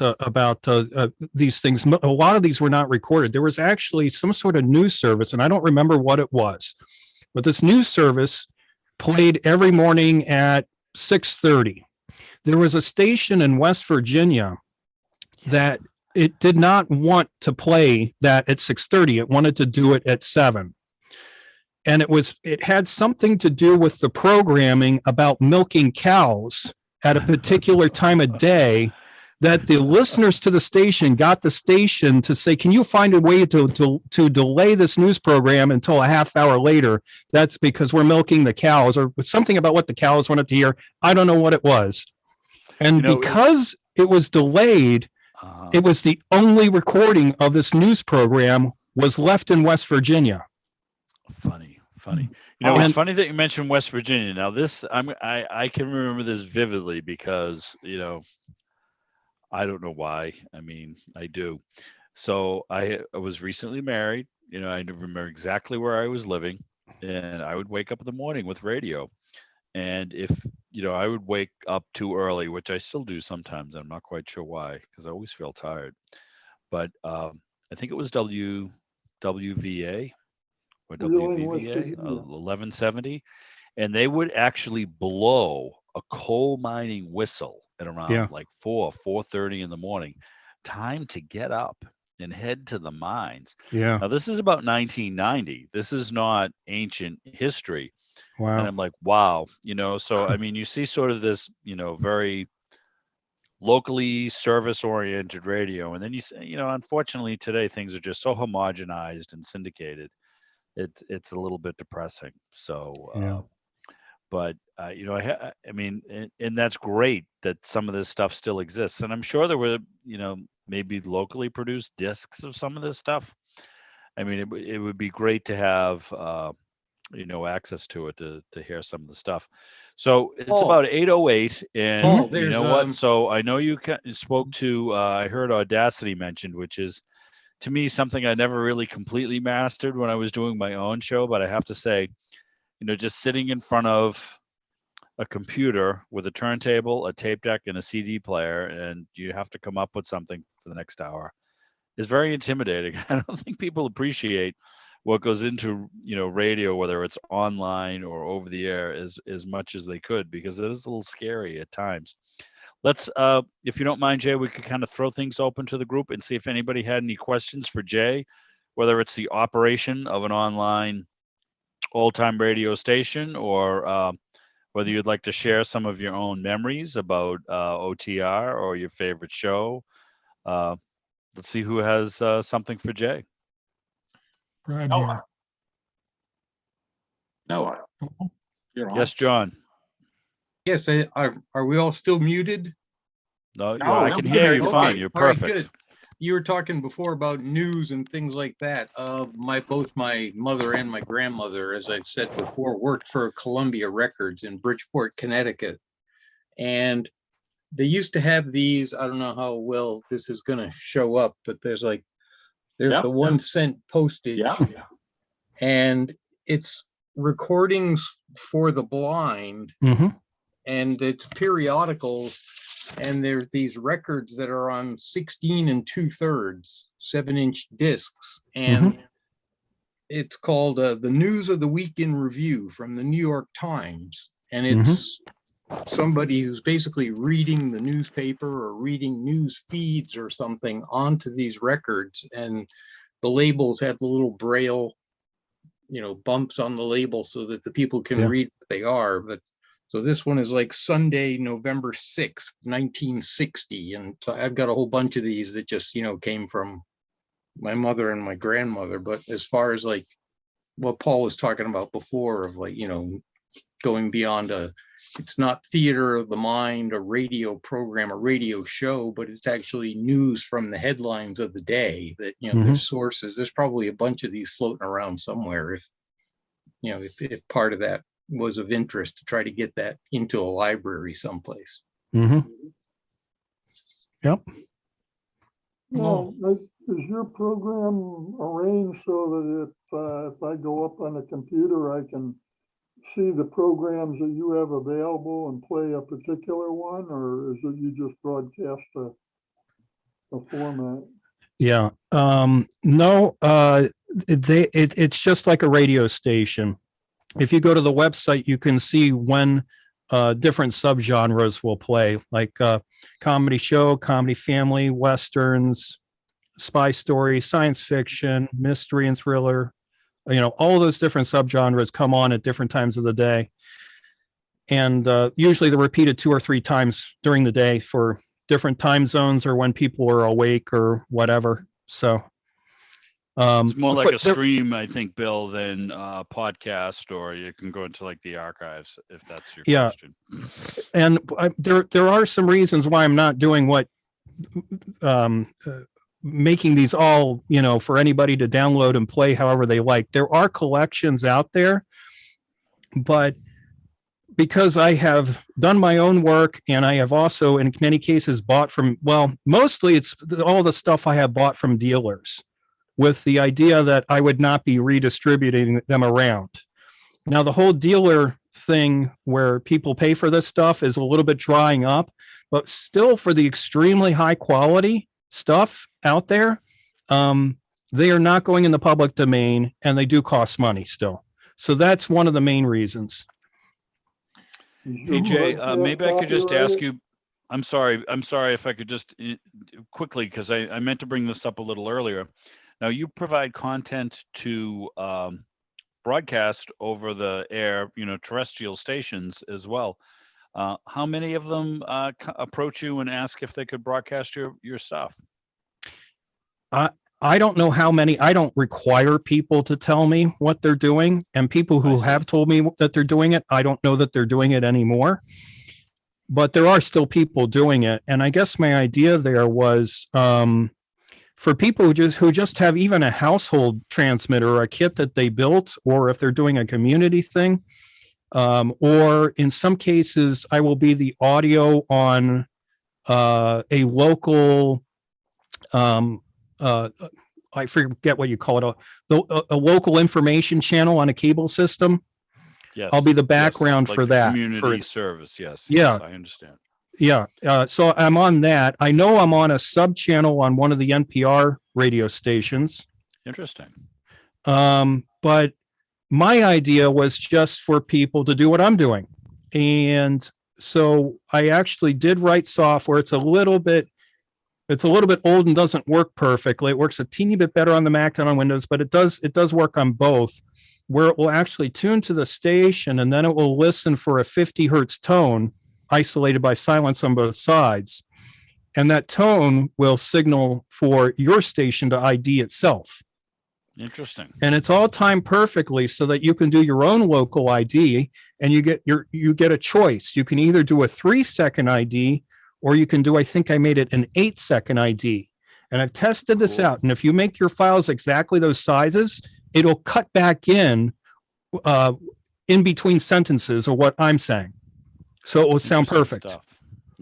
these things. A lot of these were not recorded. There was actually some sort of news service, and I don't remember what it was, but this news service played every morning at 6:30. There was a station in West Virginia that it did not want to play that at 6:30. It wanted to do it at 7. And it had something to do with the programming about milking cows at a particular time of day that the listeners to the station got the station to say, can you find a way to delay this news program until a half hour later? That's because we're milking the cows, or something about what the cows wanted to hear. I don't know what it was. And because it was delayed, it was the only recording of this news program was left in West Virginia. Funny. It's funny that you mentioned West Virginia. Now this, I can remember this vividly because, I don't know why. I mean, I do. So I was recently married. I remember exactly where I was living, and I would wake up in the morning with radio. And if, I would wake up too early, which I still do sometimes. I'm not quite sure why, because I always feel tired. But I think it was WVA or Wheeling, West WVVA, Virginia. 1170. And they would actually blow a coal mining whistle at around like 4:30 in the morning. Time to get up and head to the mines. Yeah. Now, this is about 1990. This is not ancient history. Wow. And I'm like, wow, so I mean, you see sort of this, very locally service oriented radio. And then you say, unfortunately today things are just so homogenized and syndicated. It's a little bit depressing. So, but I mean, and that's great that some of this stuff still exists. And I'm sure there were, maybe locally produced discs of some of this stuff. I mean, it would be great to have, access to it to hear some of the stuff. So it's Paul. about 8:08, and Paul, you know what? So I know you spoke to. I heard Audacity mentioned, which is to me something I never really completely mastered when I was doing my own show. But I have to say, just sitting in front of a computer with a turntable, a tape deck, and a CD player, and you have to come up with something for the next hour is very intimidating. I don't think people appreciate what goes into radio, whether it's online or over the air, as much as they could, because it is a little scary at times. Let's if you don't mind, Jay, we could kind of throw things open to the group and see if anybody had any questions for Jay, whether it's the operation of an online old-time radio station, or whether you'd like to share some of your own memories about OTR or your favorite show. Let's see who has something for Jay. Brad Noah. here. Noah, you're on. Yes, John. Yes, are we all still muted? No, No, I no, can we hear heard you you fine. fine. You're All right, perfect. good. You were talking before about news and things like that. Both my mother and my grandmother, as I've said before, worked for Columbia Records in Bridgeport, Connecticut. And they used to have these, I don't know how well this is going to show up, but there's the 1 cent postage. Yeah. And it's recordings for the blind, and it's periodicals, and there's these records that are on 16 2/3 7-inch discs, and it's called the News of the Week in Review from the New York Times, and it's somebody who's basically reading the newspaper or reading news feeds or something onto these records, and the labels have the little braille bumps on the label so that the people can read what they are. But so this one is like Sunday, November 6th, 1960. And so I've got a whole bunch of these that just, came from my mother and my grandmother. But as far as like what Paul was talking about before of like, going beyond it's not theater of the mind, a radio program, a radio show, but it's actually news from the headlines of the day that, there's sources. There's probably a bunch of these floating around somewhere if part of that was of interest, to try to get that into a library someplace. Yep. Well, is your program arranged so that if I go up on the computer, I can see the programs that you have available and play a particular one, or is it you just broadcast a format? Yeah. No, it's just like a radio station. If you go to the website, you can see when different subgenres will play, like comedy show, comedy family, westerns, spy story, science fiction, mystery and thriller. All those different subgenres come on at different times of the day. And usually they're repeated 2 or 3 times during the day for different time zones or when people are awake or whatever. So It's more like a there- stream, I think, Bill, than a podcast, or you can go into like the archives if that's your Yeah. question. and there are some reasons why I'm not doing what making these all, for anybody to download and play however they like. There are collections out there, but because I have done my own work and I have also in many cases bought from, well, mostly it's all the stuff I have bought from dealers with the idea that I would not be redistributing them around. Now, the whole dealer thing where people pay for this stuff is a little bit drying up, but still for the extremely high quality stuff out there, they are not going in the public domain and they do cost money still. So that's one of the main reasons. Hey, Jay, maybe I could just ask you, I'm sorry if I could just quickly, because I meant to bring this up a little earlier. Now, you provide content to broadcast over the air, terrestrial stations as well. How many of them approach you and ask if they could broadcast your stuff? I don't know how many. I don't require people to tell me what they're doing. And people who have told me that they're doing it, I don't know that they're doing it anymore. But there are still people doing it. And I guess my idea there was for people who just have even a household transmitter or a kit that they built, or if they're doing a community thing, or in some cases, I will be the audio on a local I forget what you call it, a local information channel on a cable system. Yes. I'll be the background like for the that. Community service. Yes. Yeah. Yes, I understand. Yeah. So I'm on that. I know I'm on a sub channel on one of the NPR radio stations. Interesting. But my idea was just for people to do what I'm doing. And so I actually did write software. It's a little bit old and doesn't work perfectly. It works a teeny bit better on the Mac than on Windows, but it does work on both, where it will actually tune to the station and then it will listen for a 50 hertz tone isolated by silence on both sides. And that tone will signal for your station to ID itself. Interesting. And it's all timed perfectly so that you can do your own local ID and you get a choice. You can either do a 3-second ID or you can do, I think I made it an 8-second ID. And I've tested this out. And if you make your files exactly those sizes, it'll cut back in between sentences of what I'm saying. So it will sound perfect. Stuff.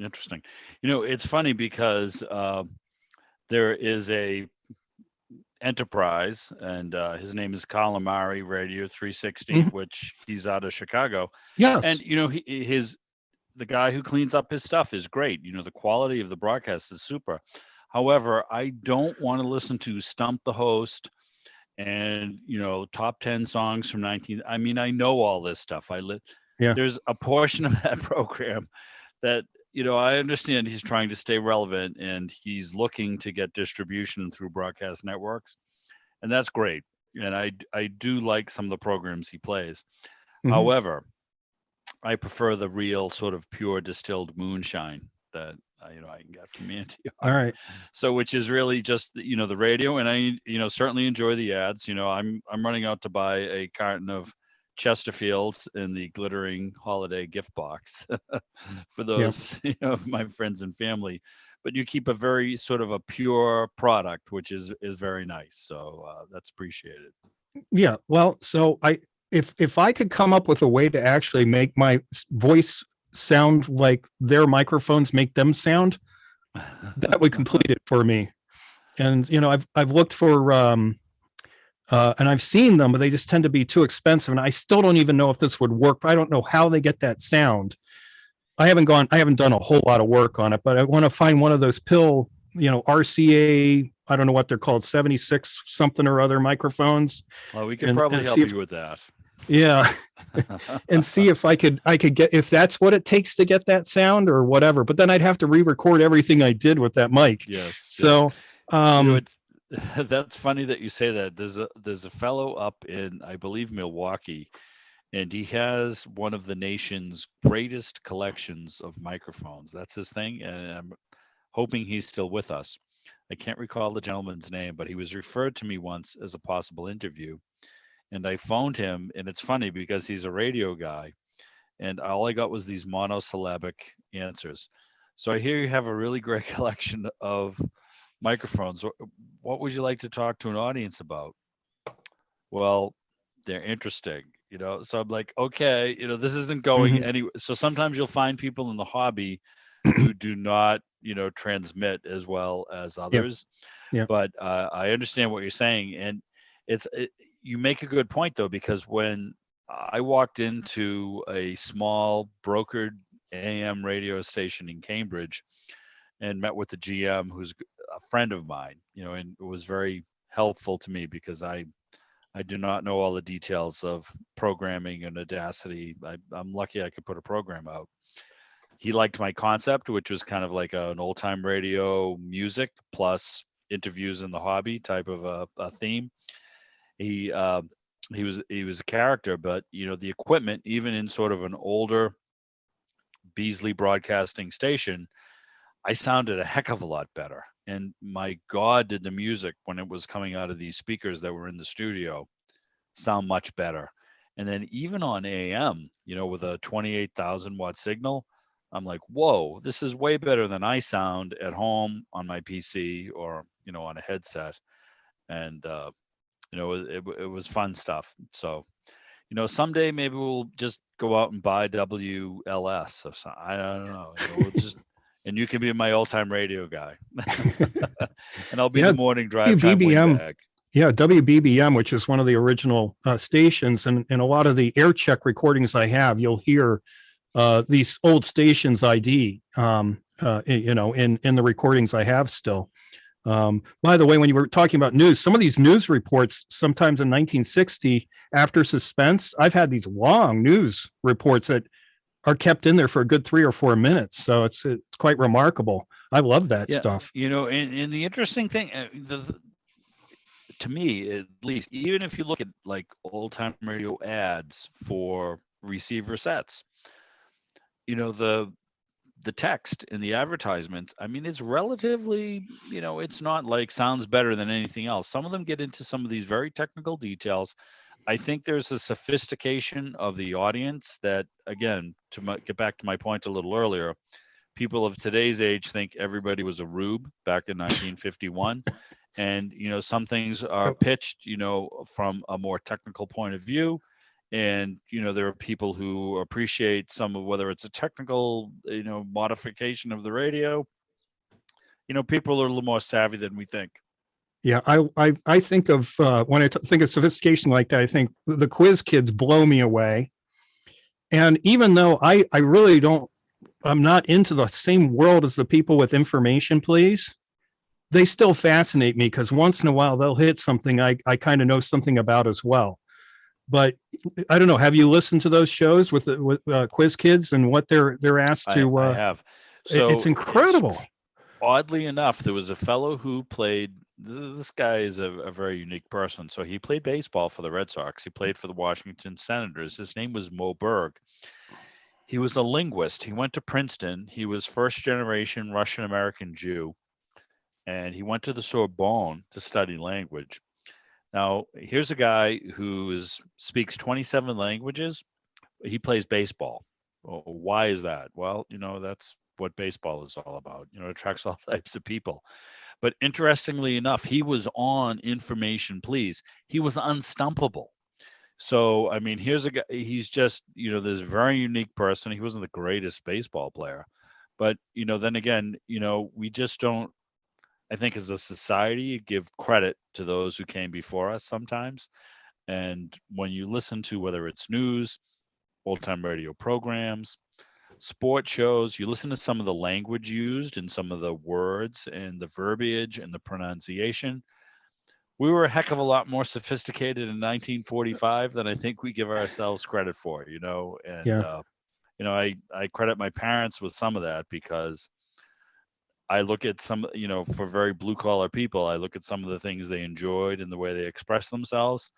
Interesting. It's funny because there is a enterprise and his name is Calamari Radio 360, which he's out of Chicago. Yes. And, the guy who cleans up his stuff is great. The quality of the broadcast is super. However, I don't want to listen to Stump the Host and, top 10 songs from I know all this stuff. There's a portion of that program that, I understand he's trying to stay relevant and he's looking to get distribution through broadcast networks. And that's great. And I do like some of the programs he plays. However, I prefer the real sort of pure distilled moonshine that I can get from Antioch. All right. So, which is really just the radio, and I certainly enjoy the ads. I'm running out to buy a carton of Chesterfields in the glittering holiday gift box for those my friends and family. But you keep a very sort of a pure product, which is very nice. So that's appreciated. Yeah. Well, so if I could come up with a way to actually make my voice sound like their microphones make them sound, that would complete it for me. And I've looked for and I've seen them, but they just tend to be too expensive. And I still don't even know if this would work. I don't know how they get that sound. I haven't done a whole lot of work on it, but I want to find one of those pill, RCA, I don't know what they're called, 76 something or other microphones. Well, we could probably help you with that. Yeah. And see if I could get, if that's what it takes to get that sound or whatever, but then I'd have to re-record everything I did with that mic. Yes. So, that's funny that you say that. There's a fellow up in, I believe, Milwaukee, and he has one of the nation's greatest collections of microphones. That's his thing. And hoping he's still with us. I can't recall the gentleman's name, but he was referred to me once as a possible interview. And I phoned him, and it's funny because he's a radio guy, and all I got was these monosyllabic answers. So I hear you have a really great collection of microphones. What would you like to talk to an audience about? Well, they're interesting, So I'm like, okay, this isn't going Mhm. anywhere. So sometimes you'll find people in the hobby who do not, transmit as well as others. Yeah. But I understand what you're saying, and you make a good point though, because when I walked into a small brokered AM radio station in Cambridge and met with the GM, who's a friend of mine, and it was very helpful to me because I do not know all the details of programming and Audacity. I'm lucky I could put a program out. He liked my concept, which was kind of like an old time radio music plus interviews in the hobby type of a theme. He he was a character, but the equipment, even in sort of an older Beasley broadcasting station, I sounded a heck of a lot better. And my God, did the music when it was coming out of these speakers that were in the studio sound much better. And then even on AM, with a 28,000 watt signal, I'm like, whoa, this is way better than I sound at home on my PC or, on a headset. And, it was fun stuff. So, someday maybe we'll just go out and buy WLS or something. I don't know. We'll just, and you can be my all-time radio guy. And I'll be Yeah, the morning drive time WBBM. windbag. Yeah, WBBM, which is one of the original stations, and a lot of the air check recordings I have, you'll hear these old stations ID, in the recordings I have still. By the way, when you were talking about news, some of these news reports, sometimes in 1960, after suspense, I've had these long news reports that are kept in there for a good 3 or 4 minutes. So it's quite remarkable. I love that stuff. And the interesting thing, to me at least, even if you look at like old time radio ads for receiver sets, the text in the advertisements, I mean, it's relatively, it's not like sounds better than anything else. Some of them get into some of these very technical details. I think there's a sophistication of the audience that, again, get back to my point a little earlier, people of today's age think everybody was a rube back in 1951. And, some things are pitched, from a more technical point of view. And, there are people who appreciate some of whether it's a technical, modification of the radio. People are a little more savvy than we think. Yeah, I think of when I think of sophistication like that, I think the quiz kids blow me away. And even though I really don't, I'm not into the same world as the people with information, please, they still fascinate me because once in a while they'll hit something I kind of know something about as well. But I don't know. Have you listened to those shows with quiz kids and what they're asked to? I have. So it's incredible. Oddly enough, there was a fellow who played. This guy is a very unique person. So he played baseball for the Red Sox. He played for the Washington Senators. His name was Mo Berg. He was a linguist. He went to Princeton. He was first generation Russian American Jew, and he went to the Sorbonne to study language. Now, here's a guy who speaks 27 languages. He plays baseball. Well, why is that? Well, that's what baseball is all about. It attracts all types of people. But interestingly enough, he was on Information Please. He was unstumpable. So, I mean, here's a guy, he's just, this very unique person. He wasn't the greatest baseball player. But, then again, we just don't, I think as a society, give credit to those who came before us sometimes. And when you listen to whether it's news, old time radio programs, sport shows, you listen to some of the language used and some of the words and the verbiage and the pronunciation. We were a heck of a lot more sophisticated in 1945 than I think we give ourselves credit for, and, Yeah. I credit my parents with some of that because I look at some, for very blue collar people, I look at some of the things they enjoyed and the way they express themselves.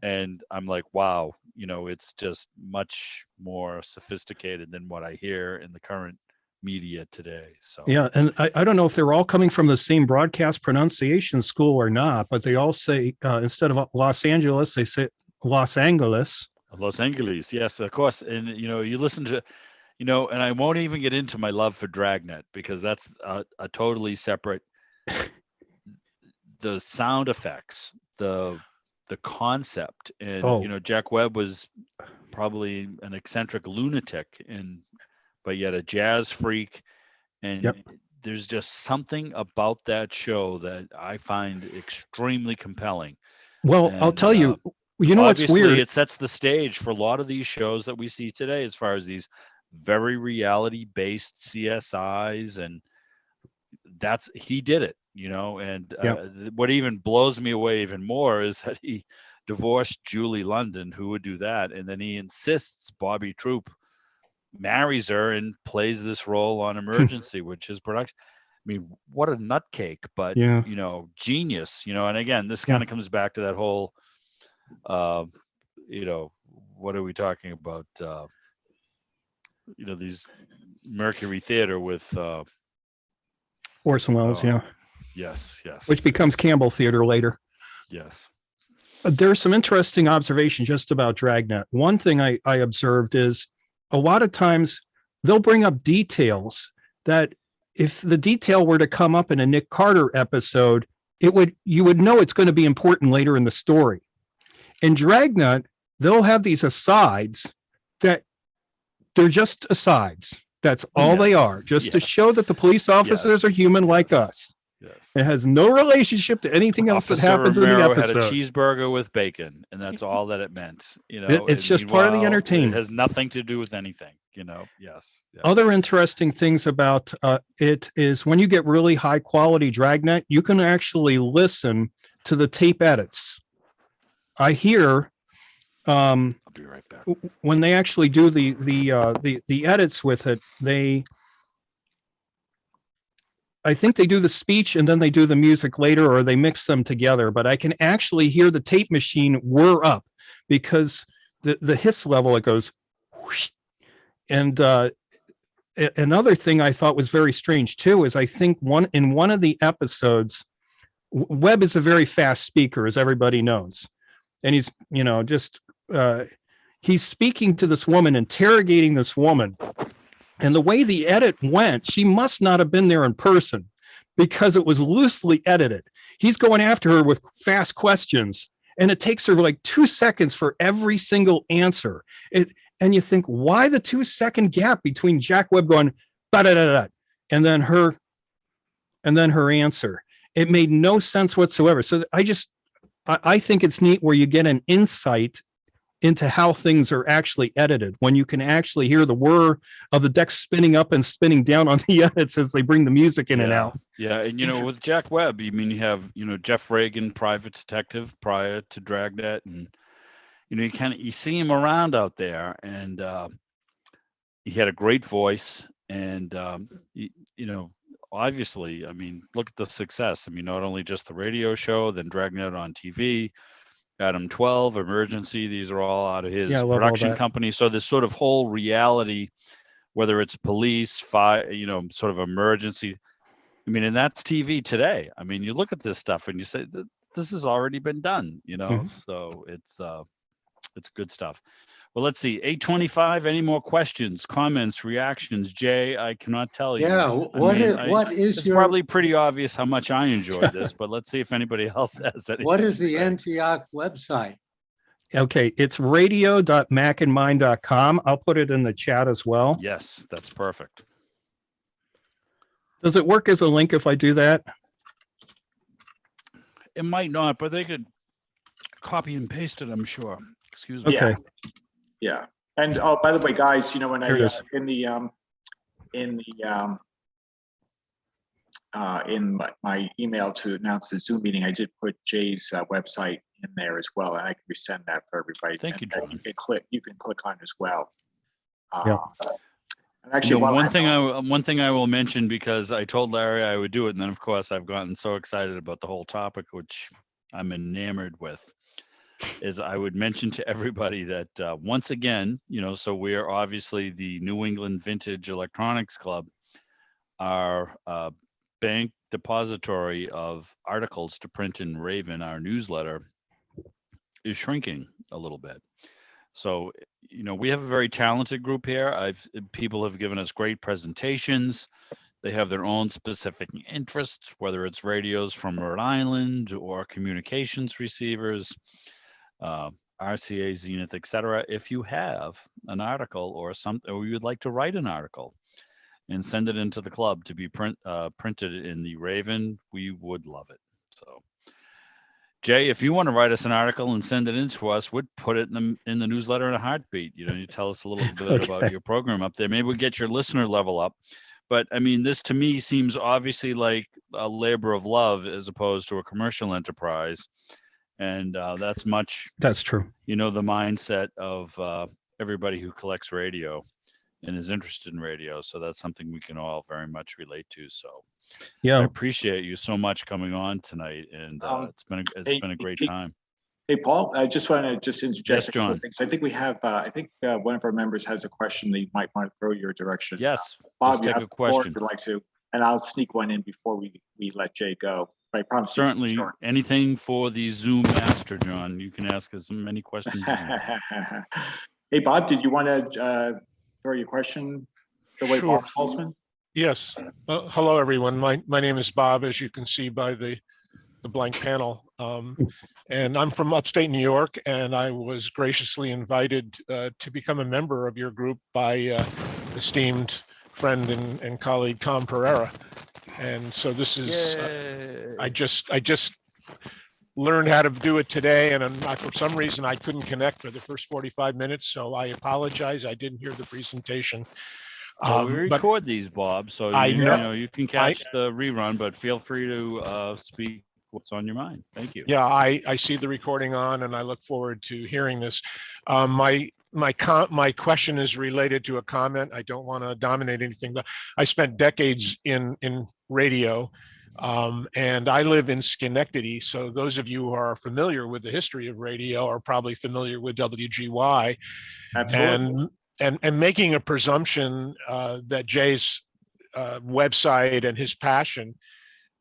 And I'm like, wow, it's just much more sophisticated than what I hear in the current media today. So Yeah, and I don't know if they're all coming from the same broadcast pronunciation school or not, but they all say instead of Los Angeles, they say Los Angeles. Los Angeles, yes, of course. And you listen to, and I won't even get into my love for Dragnet because that's a totally separate. The sound effects, the concept, and Jack Webb was probably an eccentric lunatic, but yet a jazz freak, and Yep. there's just something about that show that I find extremely compelling. Well, I'll tell you, you know what's obviously, weird? it sets the stage for a lot of these shows that we see today, as far as these very reality-based CSIs, and he did it, and Yep. what even blows me away even more is that he divorced Julie London, who would do that, and then he insists Bobby Troop marries her and plays this role on Emergency, which is production. I mean, what a nutcake, but Yeah. genius, and again, this kind of comes back to that whole what are we talking about? These Mercury Theater with Orson Welles, yeah. Yes. Which becomes Campbell Theater later. Yes. There's some interesting observations just about Dragnet. One thing I observed is a lot of times they'll bring up details that if the detail were to come up in a Nick Carter episode, you would know it's going to be important later in the story. In Dragnet, they'll have these asides that they're just asides. That's all they are, just to show that the police officers are human like us. Yes. It has no relationship to anything else that happens in the Romero episode. had a cheeseburger with bacon, and that's all that it meant. It's just part of the entertainment. It has nothing to do with anything. Yes. Other interesting things about it is when you get really high quality Dragnet, you can actually listen to the tape edits. I hear I'll be right back. when they actually do the edits with it, I think they do the speech and then they do the music later, or they mix them together, but I can actually hear the tape machine whir up because the hiss level, it goes whoosh. And another thing I thought was very strange too is I think in one of the episodes, Webb is a very fast speaker, as everybody knows, and he's he's speaking to this woman, interrogating this woman. And the way the edit went, she must not have been there in person because it was loosely edited. He's going after her with fast questions, and it takes her like 2 seconds for every single answer. And you think, why the 2 second gap between Jack Webb going da-da-da-da and then her answer? It made no sense whatsoever. So I think it's neat where you get an insight into how things are actually edited when you can actually hear the whir of the deck spinning up and spinning down on the edits as they bring the music in and out. Yeah, and with Jack Webb, you have Jeff Reagan, private detective, prior to Dragnet, and you see him around out there, and he had a great voice, and obviously, look at the success. Not only just the radio show, then Dragnet on TV. Adam 12, Emergency, these are all out of his production company. So this sort of whole reality, whether it's police, fire, sort of emergency. And that's TV today. You look at this stuff and you say, this has already been done, So it's good stuff. Well, let's see, 8:25. Any more questions, comments, reactions? Jay, I cannot tell you. Yeah, it's probably pretty obvious how much I enjoyed this, but let's see if anybody else has anything. What is the Antioch website? Okay, it's radio.macandmind.com. I'll put it in the chat as well. Yes, that's perfect. Does it work as a link if I do that? It might not, but they could copy and paste it, I'm sure. Excuse me. Okay. Yeah. And oh, by the way, guys, when I in my email to announce the Zoom meeting, I did put Jay's website in there as well, and I can resend that for everybody. Thank you, John. You can click on as well. Yeah. And actually, one thing I will mention, because I told Larry I would do it, and then of course I've gotten so excited about the whole topic, which I'm enamored with, is I would mention to everybody that once again, so we're obviously the New England Vintage Electronics Club. our bank depository of articles to print in Raven, our newsletter, is shrinking a little bit. So, we have a very talented group here. People have given us great presentations. They have their own specific interests, whether it's radios from Rhode Island or communications receivers, RCA, Zenith, etc. If you have an article or something, or you would like to write an article and send it into the club to be printed in the Raven, we would love it. So, Jay, if you want to write us an article and send it in to us, we'd put it in the newsletter in a heartbeat. You tell us a little bit about your program up there. Maybe we get your listener level up. But I mean, this to me seems obviously like a labor of love as opposed to a commercial enterprise. And that's true. The mindset of everybody who collects radio and is interested in radio. So that's something we can all very much relate to. So yeah, I appreciate you so much coming on tonight. And it's been a great time. Hey, Paul, I just want to interject. Yes, John. Things. I think we have, one of our members has a question that you might want to throw your direction. Yes. Bob, you take have a the floor if question. you'd like to, and I'll sneak one in before we let Jay go. But I promise you, Certainly, short. anything for the Zoom master, John. You can ask us many questions. Hey, Bob, did you want to throw your question the way Sure. Bob Salzman? Yes. Hello, everyone. My name is Bob, as you can see by the blank panel. And I'm from upstate New York, and I was graciously invited to become a member of your group by esteemed friend and colleague Tom Pereira. And so this is, I just learned how to do it today, and for some reason I couldn't connect for the first 45 minutes, so I apologize. I didn't hear the presentation. We record these, Bob, so you can catch the rerun, but feel free to speak what's on your mind. Thank you. Yeah, I see the recording on, and I look forward to hearing this. My question is related to a comment. I don't want to dominate anything, but I spent decades in radio, and I live in Schenectady. So those of you who are familiar with the history of radio are probably familiar with WGY. Absolutely. And making a presumption that Jay's website and his passion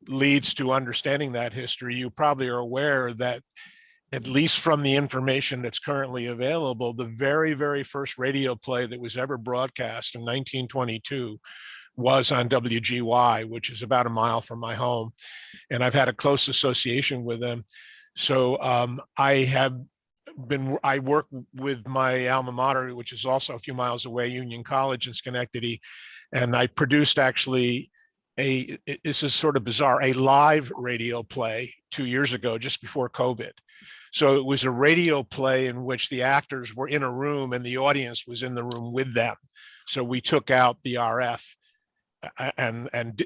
leads to understanding that history, you probably are aware that, at least from the information that's currently available, the very, very first radio play that was ever broadcast in 1922 was on WGY, which is about a mile from my home. And I've had a close association with them. So I work with my alma mater, which is also a few miles away, Union College in Schenectady. And I produced actually this is sort of bizarre, a live radio play 2 years ago, just before COVID. So it was a radio play in which the actors were in a room and the audience was in the room with them. So we took out the RF and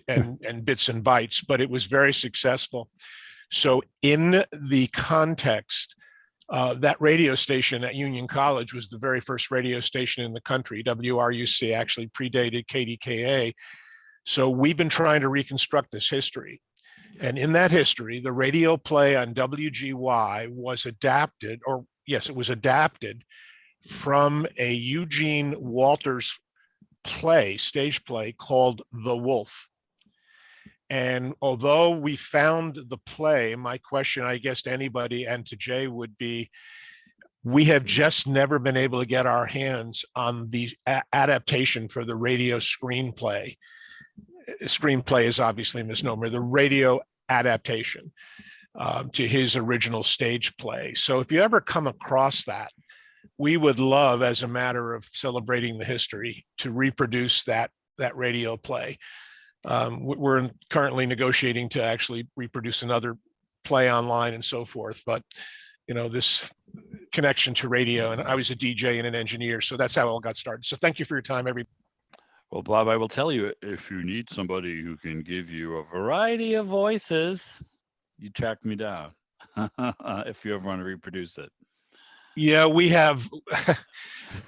bits and bytes, but it was very successful. So in the context, that radio station at Union College was the very first radio station in the country. WRUC actually predated KDKA. So we've been trying to reconstruct this history. And in that history, the radio play on WGY was adapted, it was adapted from a Eugene Walters play, stage play called The Wolf. And although we found the play, my question, I guess, to anybody and to Jay would be, we have just never been able to get our hands on the adaptation for the radio screenplay. Screenplay is obviously a misnomer, the radio adaptation to his original stage play. So if you ever come across that, we would love, as a matter of celebrating the history, to reproduce that radio play. We're currently negotiating to actually reproduce another play online and so forth, but this connection to radio, and I was a DJ and an engineer, so that's how it all got started. So thank you for your time, everybody. Well, Bob, I will tell you, if you need somebody who can give you a variety of voices, you track me down if you ever want to reproduce it. Yeah, we have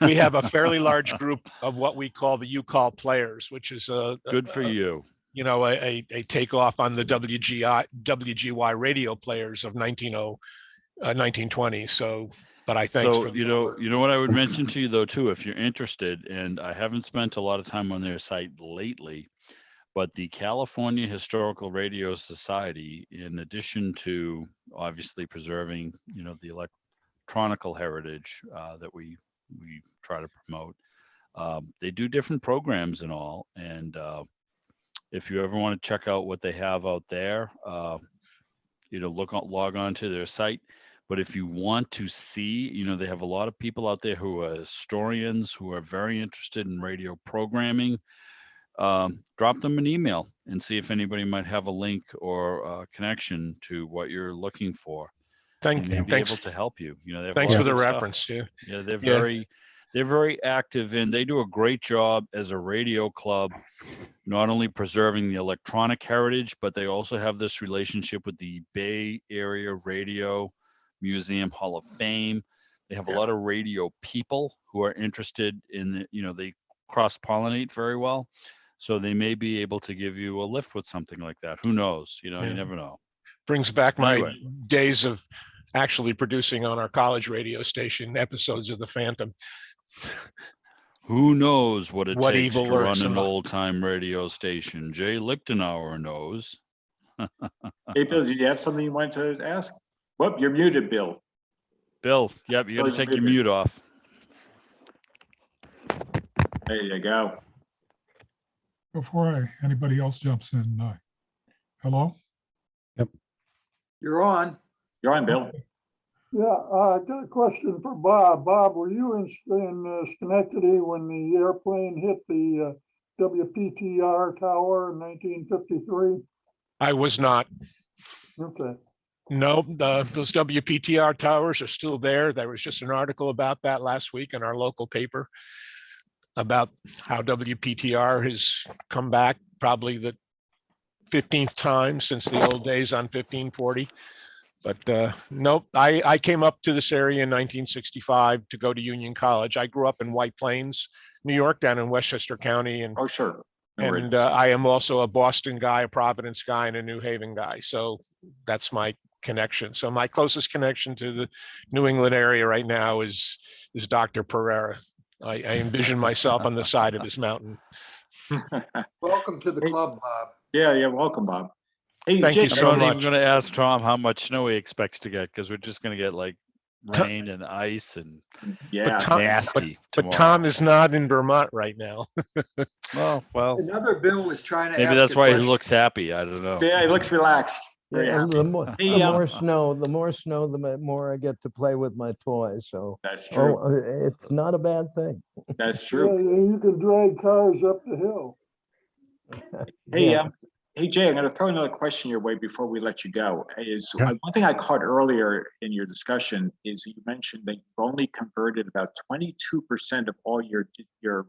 a fairly large group of what we call the U-Call players, which is good for you. A takeoff on the WGY radio players of 1920. So, but I thanks so for you know what I would mention to you though too, if you're interested, and I haven't spent a lot of time on their site lately, But the California Historical Radio Society, in addition to obviously preserving, the electronical heritage that we try to promote, they do different programs and all. And if you ever want to check out what they have out there, log on to their site. But if you want to see, they have a lot of people out there who are historians who are very interested in radio programming. Drop them an email and see if anybody might have a link or a connection to what you're looking for. Thank They may you. be Thanks. able to help you. They have a Thanks lot for of the good stuff. reference. Yeah. Yeah, they're Yeah. very active, and they do a great job as a radio club, not only preserving the electronic heritage, but they also have this relationship with the Bay Area Radio Museum Hall of Fame. They have a lot of radio people who are interested in they cross-pollinate very well. So they may be able to give you a lift with something like that. Who knows? You never know. Brings back my Anyway. days of actually producing on our college radio station episodes of The Phantom. Who knows what it What takes evil to run lurks in an the- old-time radio station? Jay Lichtenauer knows. Hey, Bill, did you have something you wanted to ask? Whoop, you're muted, Bill. Bill, yep, you got to Bill's take your muted. mute off. There you go. Before anybody else jumps in, hello? You're on. You're on, Bill. Yeah, I got a question for Bob. Bob, were you in Schenectady when the airplane hit the WPTR tower in 1953? I was not. Okay. No, those WPTR towers are still there. There was just an article about that last week in our local paper about how WPTR has come back, probably the 15th time since the old days on 1540. But nope, I came up to this area in 1965 to go to Union College. I grew up in White Plains, New York, down in Westchester County. And Oh, sure. No worries. I am also a Boston guy, a Providence guy, and a New Haven guy. So that's my connection. So my closest connection to the New England area right now is Dr. Pereira. I envision myself on the side of this mountain. Welcome to the club, Bob. Yeah, welcome, Bob. Hey, Thank you Jake, so I'm not even much. going to ask Tom how much snow he expects to get, because we're just going to get like Tom- rain and ice and Yeah, Tom- nasty. But Tom is not in Vermont right now. Well, Another Bill was trying to maybe ask that's a why he question. looks happy. I don't know. yeah, he looks relaxed. Very Yeah, happy. the more, Hey, the more snow, the more I get to play with my toys. So, That's true. it's not a bad thing. That's Yeah, true. you can drag cars up the hill. Hey, Yeah. hey, Jay, I'm going to throw another question your way before we let you go. Okay. One thing I caught earlier in your discussion is you mentioned that you've only converted about 22% of all your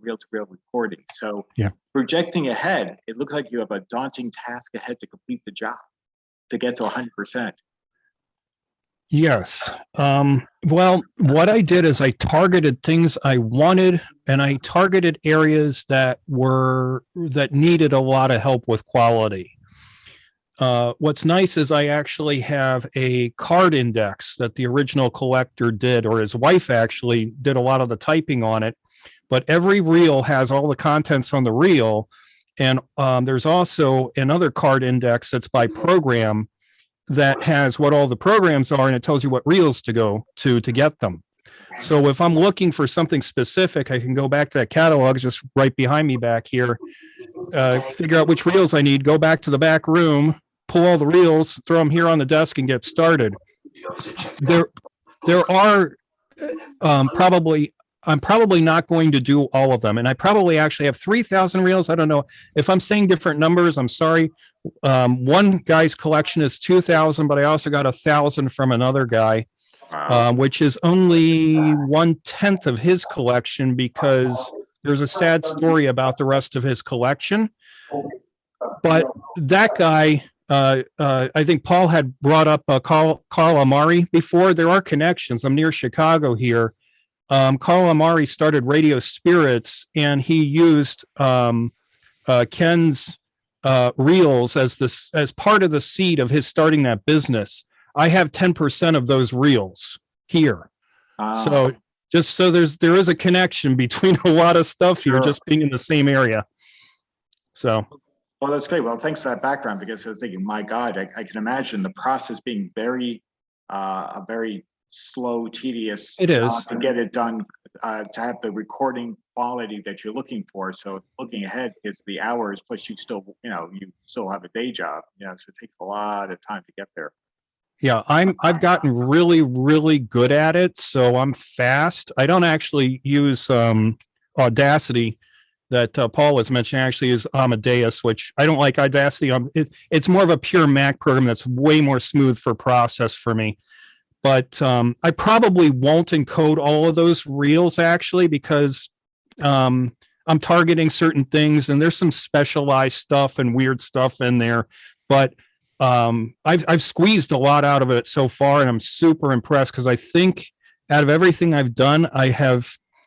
reel-to-reel recordings. So Yeah. projecting ahead, it looks like you have a daunting task ahead to complete the job, to get to 100%. Yes. Well, what I did is I targeted things I wanted, and I targeted areas that needed a lot of help with quality. What's nice is I actually have a card index that the original collector did, or his wife actually did a lot of the typing on it. But every reel has all the contents on the reel. And there's also another card index that's by program that has what all the programs are, and it tells you what reels to go to get them. So if I'm looking for something specific, I can go back to that catalog just right behind me back here, figure out which reels I need, go back to the back room, pull all the reels, throw them here on the desk, and get started. There are I'm probably not going to do all of them. And I probably actually have 3,000 reels. I don't know if I'm saying different numbers. I'm sorry. One guy's collection is 2,000, but I also got 1,000 from another guy, which is only 1/10 of his collection, because there's a sad story about the rest of his collection. But that guy, I think Paul had brought up Carl Amari before. There are connections. I'm near Chicago here. Carl Amari started Radio Spirits, and he used Ken's reels as part of the seed of his starting that business. I have 10% of those reels here. So just so there is a connection between a lot of stuff here, Sure. just being in the same area. So Well, that's great. Well, thanks for that background, because I was thinking, my God, I can imagine the process being a very slow, tedious. It is. To get it done, to have the recording quality that you're looking for. So looking ahead is the hours, plus you still have a day job, so it takes a lot of time to get there. Yeah, I've gotten really, really good at it. So I'm fast. I don't actually use Audacity that Paul was mentioning. I actually use Amadeus, which I don't like Audacity. It's more of a pure Mac program that's way more smooth for process for me. But I probably won't encode all of those reels actually, because I'm targeting certain things, and there's some specialized stuff and weird stuff in there. But I've squeezed a lot out of it so far, and I'm super impressed, because I think out of everything I've done,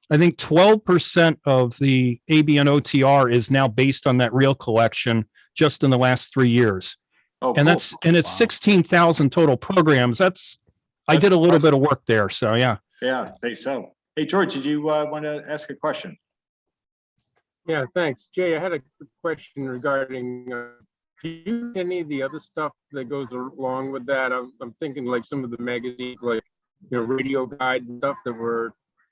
I think 12% of the ABN OTR is now based on that reel collection just in the last 3 years. Oh, And cool. it's 16,000 total programs. I did a little bit of work there. So yeah. Yeah, I think so. Hey, George, did you want to ask a question? Yeah, thanks. Jay, I had a quick question regarding, do you do any of the other stuff that goes along with that? I'm thinking like some of the magazines, like, Radio Guide and stuff that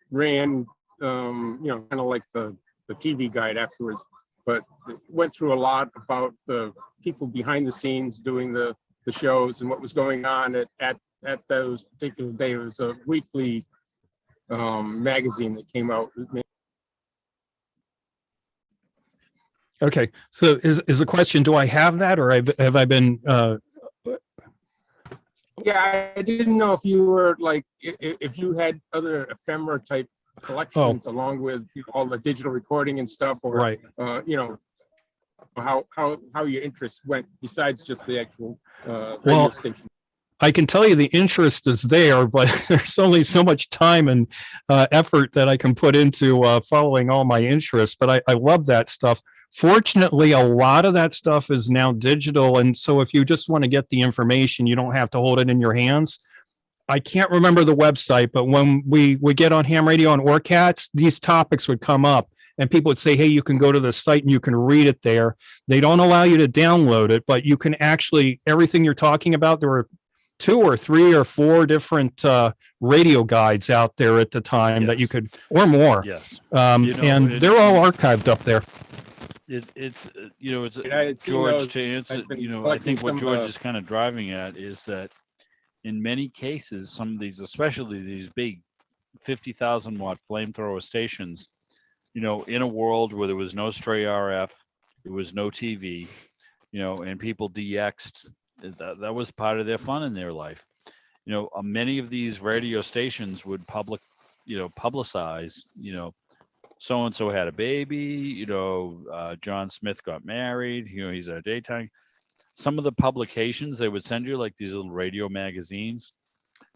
ran, kind of like the TV guide afterwards, but it went through a lot about the people behind the scenes doing the shows and what was going on at those particular days. It was a weekly magazine that came out. Okay. So is the question, do I have that, or have I been? Yeah, I didn't know if you were like, if you had other ephemera type collections along with all the digital recording and stuff, or Right. How your interest went besides just the actual radio station. I can tell you the interest is there, but there's only so much time and effort that I can put into following all my interests. But I love that stuff. Fortunately, a lot of that stuff is now digital. And so if you just want to get the information, you don't have to hold it in your hands. I can't remember the website, but when we would get on ham radio and OrCats, these topics would come up. And people would say, hey, you can go to the site and you can read it there. They don't allow you to download it, but you can actually, everything you're talking about, there were 2 or 3 or 4 different radio guides out there at the time that you could, or more. Yes. And they're all archived up there. It's George, to answer, I think what George is kind of driving at is that in many cases, some of these, especially these big 50,000 watt flamethrower stations, in a world where there was no stray RF, there was no TV, and people DX'd, that was part of their fun in their life. Many of these radio stations would publicize, so-and-so had a baby, John Smith got married, he's a daytime. Some of the publications they would send you, like these little radio magazines,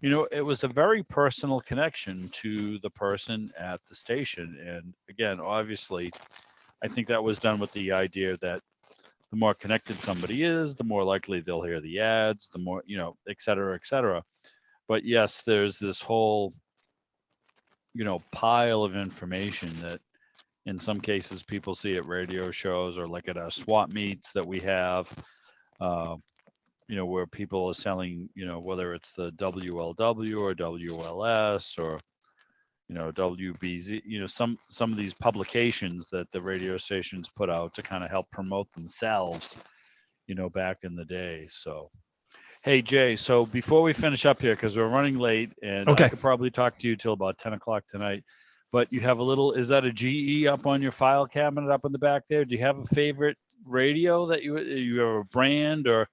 it was a very personal connection to the person at the station. And again, obviously, I think that was done with the idea that the more connected somebody is, the more likely they'll hear the ads, the more, et cetera, et cetera. But yes, there's this whole, pile of information that in some cases people see at radio shows or like at our swap meets that we have, where people are selling, whether it's the WLW or WLS or, WBZ, some of these publications that the radio stations put out to kind of help promote themselves, back in the day. So, hey, Jay, so before we finish up here, because we're running late and I could probably talk to you till about 10 o'clock tonight, but you have is that a GE up on your file cabinet up in the back there? Do you have a favorite radio that you have a brand, or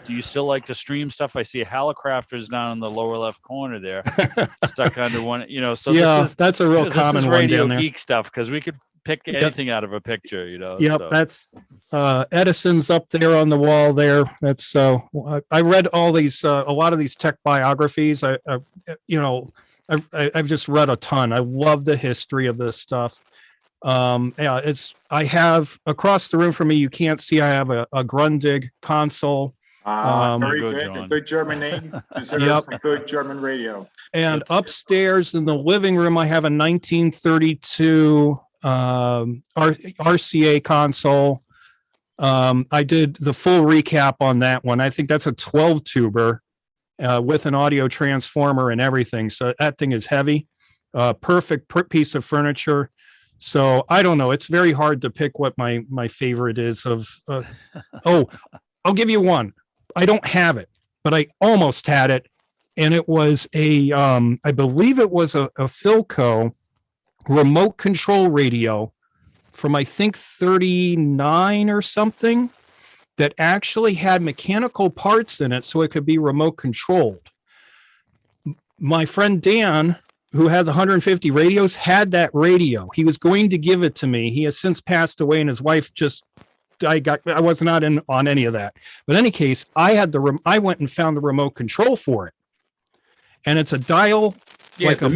do you still like to stream stuff? I see a Hallicrafters down in the lower left corner there, stuck under one, so that's a real common one radio down there. geek stuff, because we could pick anything out of a picture, Yep, so. that's Edison's up there on the wall there. That's I read all these a lot of these tech biographies. I've just read a ton. I love the history of this stuff. I have across the room from me, you can't see, I have a Grundig console. Very good. Good German name. Deserves a good German radio. And upstairs in the living room, I have a 1932 RCA console. I did the full recap on that one. I think that's a 12 tuber with an audio transformer and everything. So that thing is heavy, perfect piece of furniture. So I don't know. It's very hard to pick what my favorite is of. Oh, I'll give you one. I don't have it, but I almost had it. And it was I believe it was a Philco remote control radio from, I think, 39 or something, that actually had mechanical parts in it so it could be remote controlled. My friend Dan, who had the 150 radios, had that radio. He was going to give it to me. He has since passed away, and his wife I was not in on any of that. But in any case, I went and found the remote control for it. And it's a dial. Yeah, like the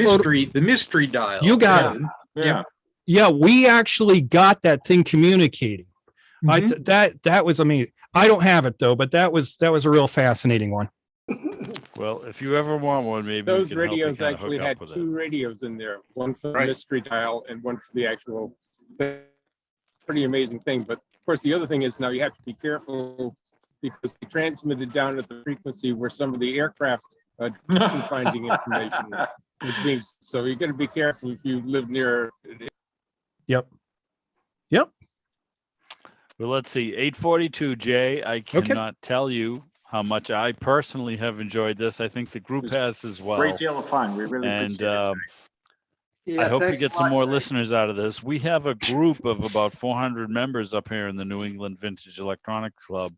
mystery dial. You got it. Yeah. Yeah, we actually got that thing communicating. That was amazing. I don't have it though, but that was a real fascinating one. Well, if you ever want one, maybe we Those can help you radios kinda actually hook up had with two it. radios in there, one for the Right. mystery dial and one for the actual. Pretty amazing thing. But of course, the other thing is now you have to be careful because they transmitted down at the frequency where some of the aircraft finding information is being. So you got to be careful if you live near. Yep. Well, let's see. 8:42, Jay. I cannot tell you how much I personally have enjoyed this. I think the group has as well. Great deal of fun. We really And appreciate it. Yeah, I hope we thanks get a some lot, more Jay. listeners out of this. We have a group of about 400 members up here in the New England Vintage Electronics Club.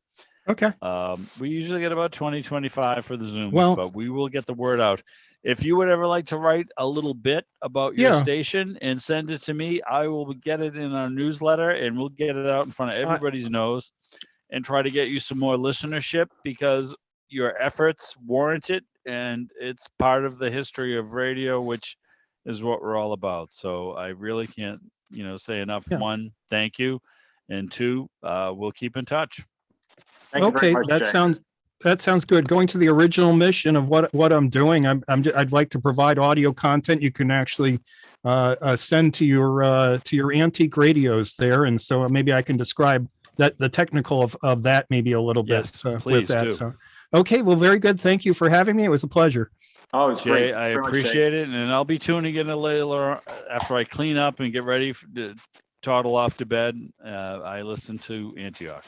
Okay. We usually get about 20, 25 for the Zooms, Well- but we will get the word out. If you would ever like to write a little bit about your Yeah. station and send it to me, I will get it in our newsletter and we'll get it out in front of everybody's nose and try to get you some more listenership because your efforts warrant it. And it's part of the history of radio, which is what we're all about. So I really can't, say enough. Yeah. One, thank you. And two, we'll keep in touch. Thank you very Okay, much, that Jay. sounds good. Going to the original mission of what I'm doing, I'd like to provide audio content you can actually send to your antique radios there, and so maybe I can describe the technical of that maybe a little bit Yes, with please that. do. So, okay, well, very good. Thank you for having me. It was a pleasure. Oh, it's great. Jay, I Very much, Jay. appreciate it, and I'll be tuning in a little after I clean up and get ready to toddle off to bed. I listen to Antioch.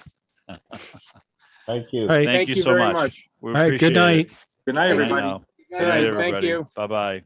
Thank you. All right, Thank you so very much. much. We all right. Good appreciate it. night. Good night, Thank you. everybody. Now. Good Good night, night, Thank everybody. you. Bye-bye.